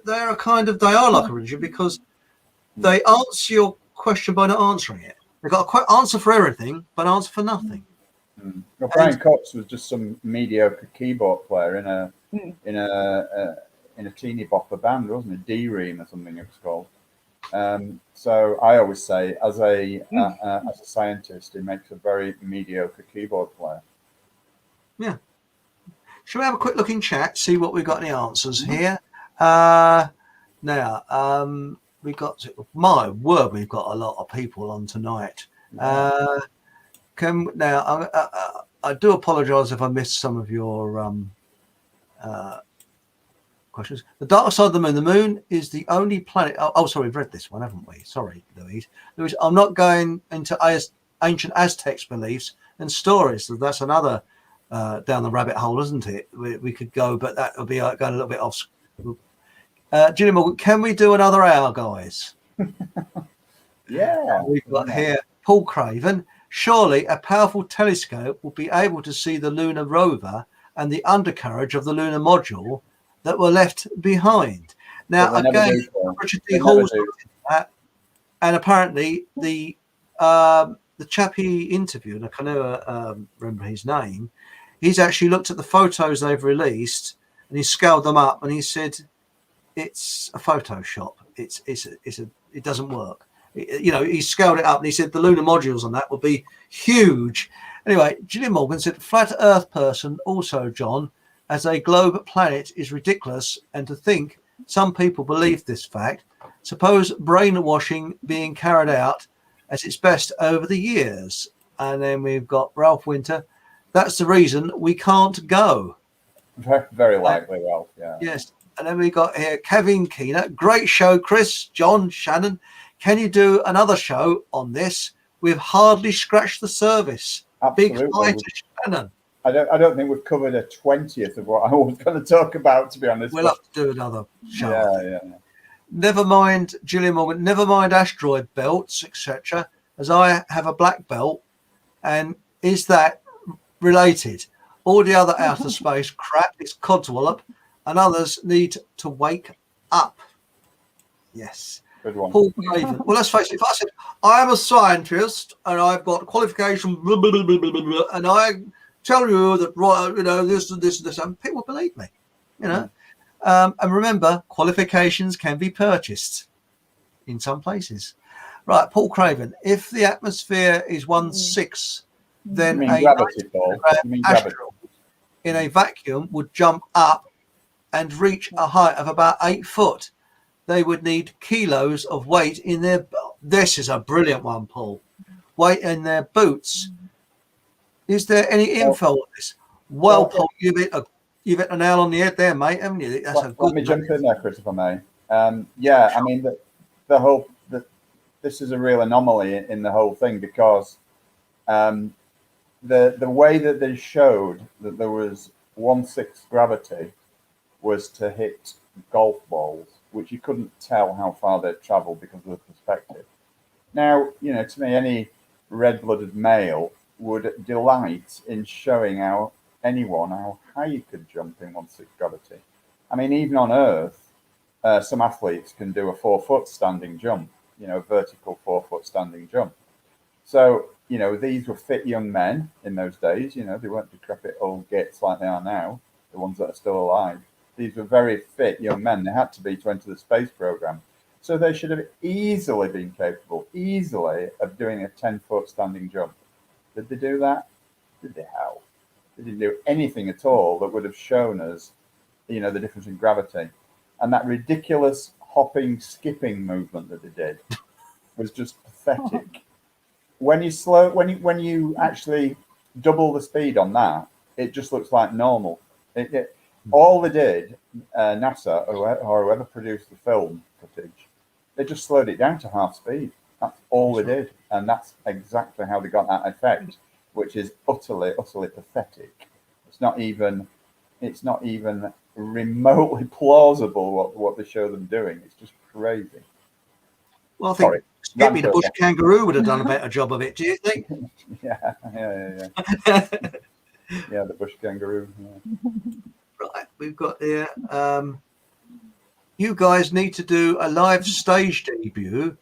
They are like a religion because they answer your question by not answering it. They've got an answer for everything, but an answer for nothing. Well, Brian Cox was just some mediocre keyboard player in a teeny bopper band, wasn't it? D-Ream or something it was called. So I always say, as a scientist, he makes a very mediocre keyboard player. Yeah. Shall we have a quick look in chat, see what we've got any answers here? Now, we've got, my word, we've got a lot of people on tonight. I do apologise if I missed some of your questions. The dark side of the moon. The moon is the only planet. Sorry, we've read this one, haven't we? Sorry, Louise. I'm not going into ancient Aztecs beliefs and stories. So that's another down the rabbit hole, isn't it? We could go, but that would be going a little bit off. Julie Morgan, can we do another hour, guys? Yeah. We've got here Paul Craven. Surely a powerful telescope will be able to see the lunar rover and the undercarriage of the lunar module that were left behind. Now, again, Richard D. Hall's that, and apparently the chap he interviewed, I can never remember his name, he's actually looked at the photos they've released and he scaled them up and he said it's a Photoshop. It doesn't work. He scaled it up and he said the lunar modules on that would be huge. Anyway, Gillian Morgan said flat Earth person also, John, as a globe planet is ridiculous, and to think some people believe this fact. Suppose brainwashing being carried out at its best over the years. And then we've got Ralph Winter. That's the reason we can't go. Very, very likely, Ralph. Yeah. Yes. And then we got here Kevin Keener. Great show, Chris, John, Shannon. Can you do another show on this? We've hardly scratched the surface. Absolutely. Big hi to Shannon. I don't think we've covered a 20th of what I was going to talk about, to be honest. We'll have to do another show. Yeah. Never mind, Gillian Morgan, never mind asteroid belts, etc., as I have a black belt. And is that related? All the other outer space crap is codswallop, and others need to wake up. Yes. Good one. Paul Craven. Well, let's face it, if I said, I am a scientist and I've got qualification, blah, blah, blah, blah, blah, blah, and I tell you that, this and this and this, and people believe me, And remember, qualifications can be purchased in some places. Right, Paul Craven. If the atmosphere is 1/6, then gravity, asteroid in a vacuum would jump up and reach a height of about 8 foot. They would need kilos of weight in their. This is a brilliant one, Paul. Weight in their boots. Is there any info on this? Well, Paul, you've hit a nail on the head there, mate, haven't you? That's a good. Let me jump in there, Chris, if I may. I mean, this is a real anomaly in the whole thing because the way that they showed that there was 1/6 gravity was to hit golf balls, which you couldn't tell how far they'd travel because of the perspective. Now, to me, any red-blooded male would delight in showing how high you could jump in 1/6 gravity. I mean, even on Earth, some athletes can do a 4-foot standing jump, vertical 4-foot standing jump. So, you know, these were fit young men in those days. You know, they weren't decrepit old gits like they are now, the ones that are still alive. These were very fit young men. They had to be to enter the space program. So they should have easily been capable, of doing a 10-foot standing jump. Did they do that? Did they? How? They didn't do anything at all that would have shown us, you know, the difference in gravity. And that ridiculous hopping, skipping movement that they did was just pathetic. When you actually double the speed on that, it just looks like normal. All they did, NASA or whoever produced the film footage, they just slowed it down to half speed. That's all they did, and that's exactly how they got that effect, which is utterly pathetic. It's not even remotely plausible what they show them doing. It's just crazy. Well, I think maybe the bush kangaroo would have done a better job of it. Do you think? Yeah. Yeah, the bush kangaroo. Yeah. Right, we've got here. You guys need to do a live stage debut.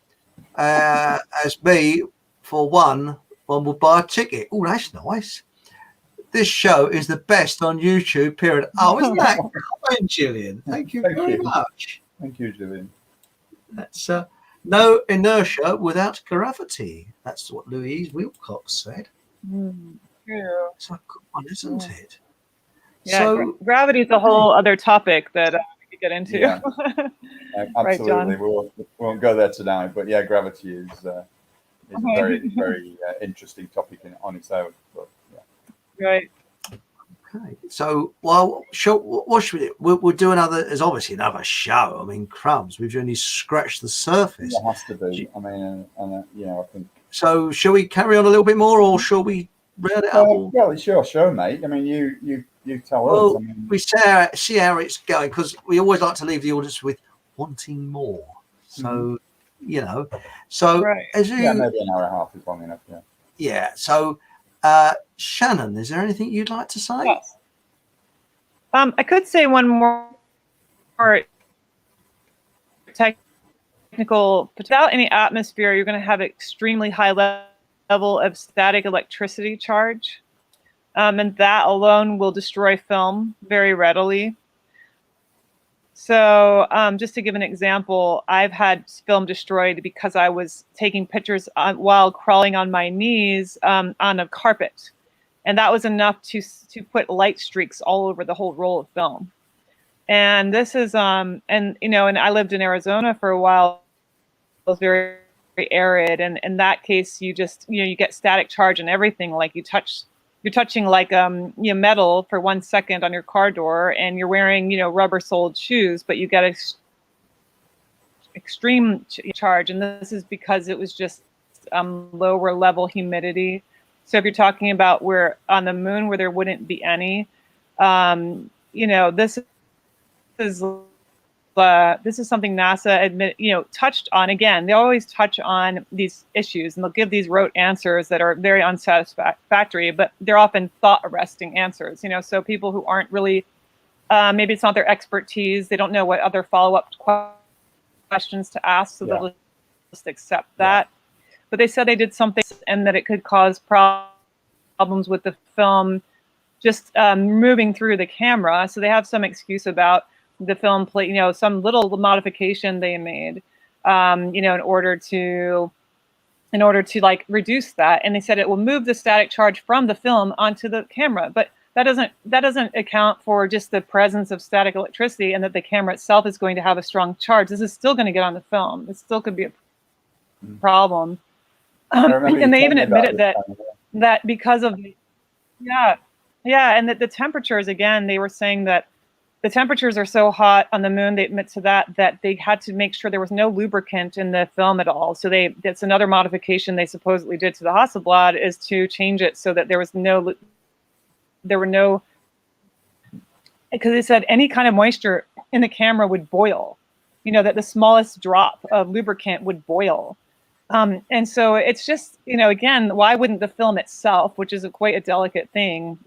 As me, for one will buy a ticket. Oh, that's nice. This show is the best on YouTube, period. Oh, isn't that kind, Gillian? Thank you very much. Thank you, Gillian. That's no inertia without gravity. That's what Louise Wilcox said. Yeah. It's a good one, isn't it? Yeah, So, gravity is a whole other topic that we could get into. Yeah. Right, Absolutely. We won't go there tonight, but yeah, gravity is a very, very interesting topic on its own. But, yeah. Right. okay. So, well, what should we do? We'll do another. There's obviously another show. I mean, crumbs. We've only scratched the surface. It has to be. I mean, I think. So, shall we carry on a little bit more, or shall we round it up? Well, it's your show, mate. I mean, you tell us. I mean, we see how it's going, because we always like to leave the audience with wanting more. So, you know, as maybe an hour and a half is long enough. Yeah. Yeah. So, Shannon, is there anything you'd like to say? Yes. I could say one more technical. Without any atmosphere, you're going to have extremely high level of static electricity charge. And that alone will destroy film very readily. So just to give an example, I've had film destroyed because I was taking pictures while crawling on my knees on a carpet. And that was enough to put light streaks all over the whole roll of film. And this is, and I lived in Arizona for a while. It was very, very arid. And in that case, you just, you get static charge and everything. Like you're touching like metal for 1 second on your car door, and you're wearing rubber-soled shoes, but you get extreme charge, and this is because it was just lower level humidity. So if you're talking about where on the moon where there wouldn't be any, this is something NASA touched on. Again, they always touch on these issues, and they'll give these rote answers that are very unsatisfactory, but they're often thought-arresting answers. So people who aren't really, maybe it's not their expertise, they don't know what other follow-up questions to ask, so they'll just accept that. But they said they did something, and that it could cause problems with the film just moving through the camera. So they have some excuse about the film plate, some little modification they made, in order to like reduce that. And they said it will move the static charge from the film onto the camera, but that doesn't account for just the presence of static electricity, and that the camera itself is going to have a strong charge. This is still going to get on the film. It still could be a problem. And they even admitted that because of and that the temperatures, again, they were saying that the temperatures are so hot on the moon, they admit to that they had to make sure there was no lubricant in the film at all. So that's another modification they supposedly did to the Hasselblad, is to change it so that there were no, because they said any kind of moisture in the camera would boil, that the smallest drop of lubricant would boil. And so it's just, again, why wouldn't the film itself, which is quite a delicate thing,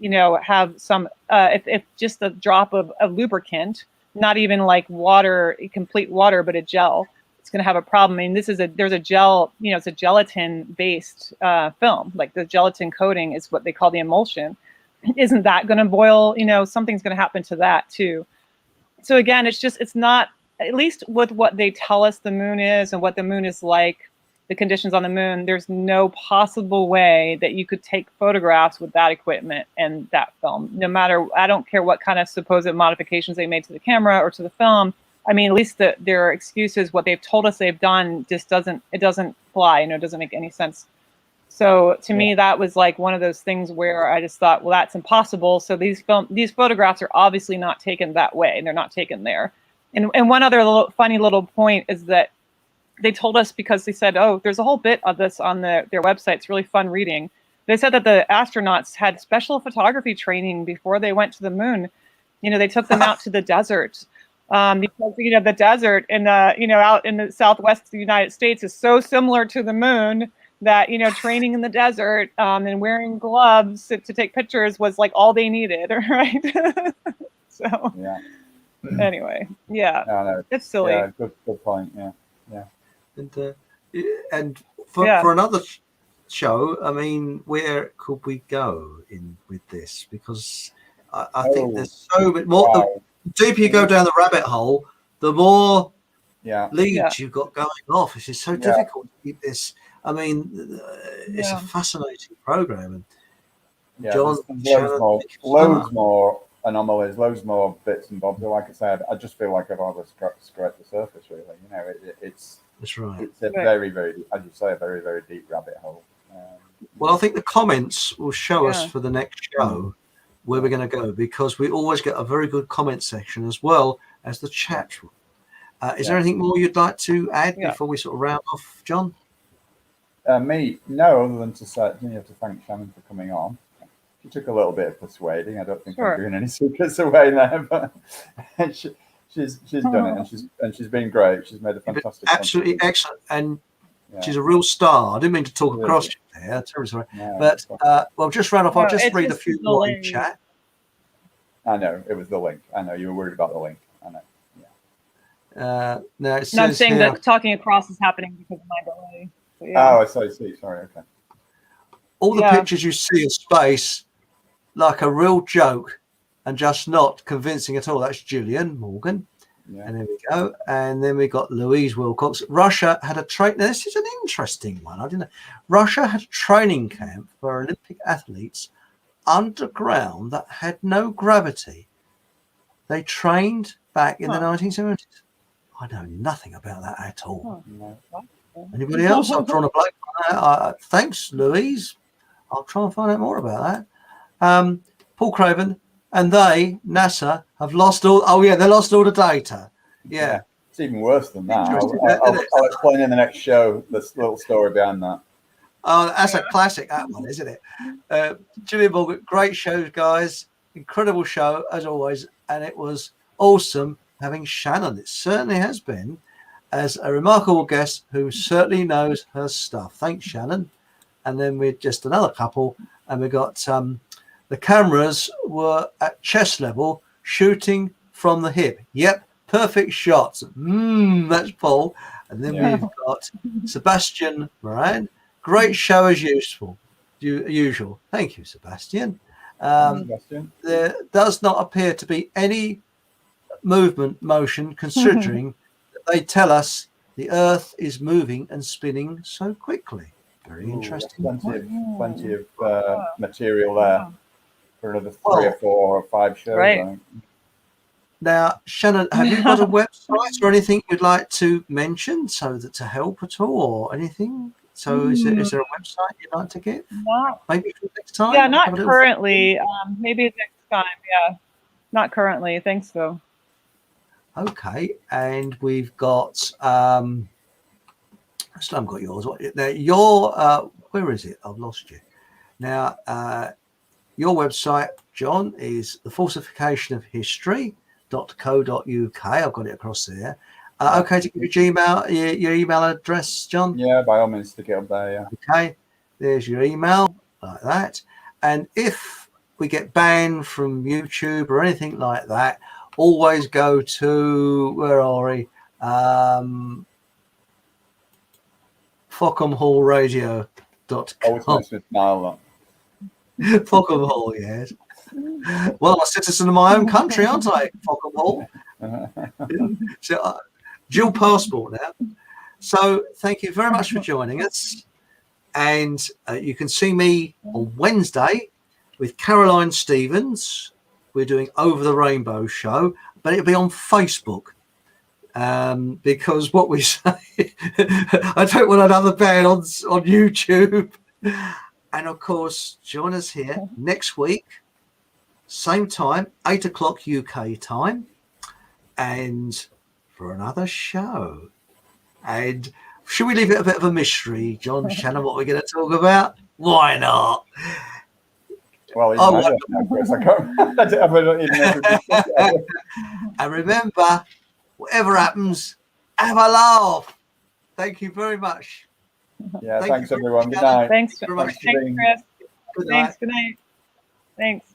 have some, if just a drop of lubricant, not even like water, complete water, but a gel, going to have a problem. I mean, there's a gel, it's a gelatin based film. Like the gelatin coating is what they call the emulsion. Isn't that going to boil? Something's going to happen to that too. So again, it's not, at least with what they tell us the moon is and what the moon is like, the conditions on the moon, there's no possible way that you could take photographs with that equipment and that film. No matter, I don't care what kind of supposed modifications they made to the camera or to the film. I mean, at least their excuses, what they've told us they've done, just doesn't fly. It doesn't make any sense. So to me, that was like one of those things where I just thought, well, that's impossible. So these photographs are obviously not taken that way. They're not taken there. And one other funny little point is that they told us, because they said, oh, there's a whole bit of this on their website. It's really fun reading. They said that the astronauts had special photography training before they went to the moon. They took them out to the desert because, the desert and, out in the southwest of the United States is so similar to the moon that, training in the desert and wearing gloves to take pictures was like all they needed, right? So anyway, no, it's silly. Yeah, good point. Yeah. And for another show, I mean, where could we go with this? Because I think there's so much more. Wow. The deeper you go down the rabbit hole, the more leads you've got going off. It's just so difficult to keep this. I mean, it's a fascinating program. And John, loads more anomalies, loads more bits and bobs. Like I said, I just feel like I've always scraped the surface. Really, it's. That's right. It's a very, very, as you say, a very, very deep rabbit hole. Well, I think the comments will show us for the next show where we're going to go, because we always get a very good comment section as well as the chat room. Is there anything more you'd like to add before we sort of round off, John? No, other than to say, you have to thank Shannon for coming on. She took a little bit of persuading. I don't think I'm doing any secrets away there, but she's done it, and she's been great. She's made a fantastic, absolutely excellent, and she's a real star. I didn't mean to talk across you there. I'm terribly sorry, but well, just round off. I'll just read a few more in chat. I know it was the link. I know you were worried about the link. I know. Now it says I'm saying that talking across is happening because of my delay. So, Oh, I see. Sorry. Okay. All the pictures you see of space, like a real joke, and just not convincing at all. That's Julian Morgan. And there we go. And then we got Louise Wilcox. Russia had a train. Now, this is an interesting one. I didn't know. Russia had a training camp for Olympic athletes underground that had no gravity. They trained back in the 1970s. I know nothing about that at all. Anybody else? I've drawn a blank on that. Thanks, Louise. I'll try and find out more about that. Paul Craven. And NASA have lost all. Oh yeah, they lost all the data. Yeah, it's even worse than that. I'll explain in the next show this little story behind that. Oh, that's a classic, that one, isn't it? Jimmy Morgan, great show, guys. Incredible show as always, and it was awesome having Shannon. It certainly has been, as a remarkable guest who certainly knows her stuff. Thanks, Shannon. And then we're just another couple, and we got the cameras were at chest level, shooting from the hip. Yep, perfect shots. That's Paul. And then we've got Sebastian Moran. Great show as usual. Thank you, Sebastian. There does not appear to be any motion, considering that they tell us the Earth is moving and spinning so quickly. Very interesting. Plenty of material there. For another 3 or 4 or 5 shows. Right. Now, Shannon, have you got a website or anything you'd like to mention so that to help at all or anything? So is there a website you'd like to give? Maybe for next time? Yeah, not currently. Maybe next time. Yeah, not currently. Thanks, though. Okay, and we've got. I still haven't got yours. Your where is it? I've lost you. Now, your website, John, is the falsification of history.co.uk. I've got it across there. Okay, to give your email address, John? Yeah, by all means, stick it up there, yeah. Okay, there's your email, like that. And if we get banned from YouTube or anything like that, always go to, where are we? FockhamHallRadio.com. Always makes me smile. Fockham Hall, yes. Well, I'm a citizen of my own country, aren't I? Fockham Hall. So, dual passport now. So, thank you very much for joining us. And you can see me on Wednesday with Caroline Stevens. We're doing Over the Rainbow show, but it'll be on Facebook. Because what we say, I don't want another ban on YouTube. And of course, join us here next week, same time, 8 o'clock UK time, and for another show. And should we leave it a bit of a mystery, John Shannon, what we're going to talk about? Why not? Well, even I don't know, Chris. I don't even know. And remember, whatever happens, have a laugh. Thank you very much. Yeah, thanks everyone. Good night. Thanks, very much. Chris. Good night. Thanks. Good night. Thanks.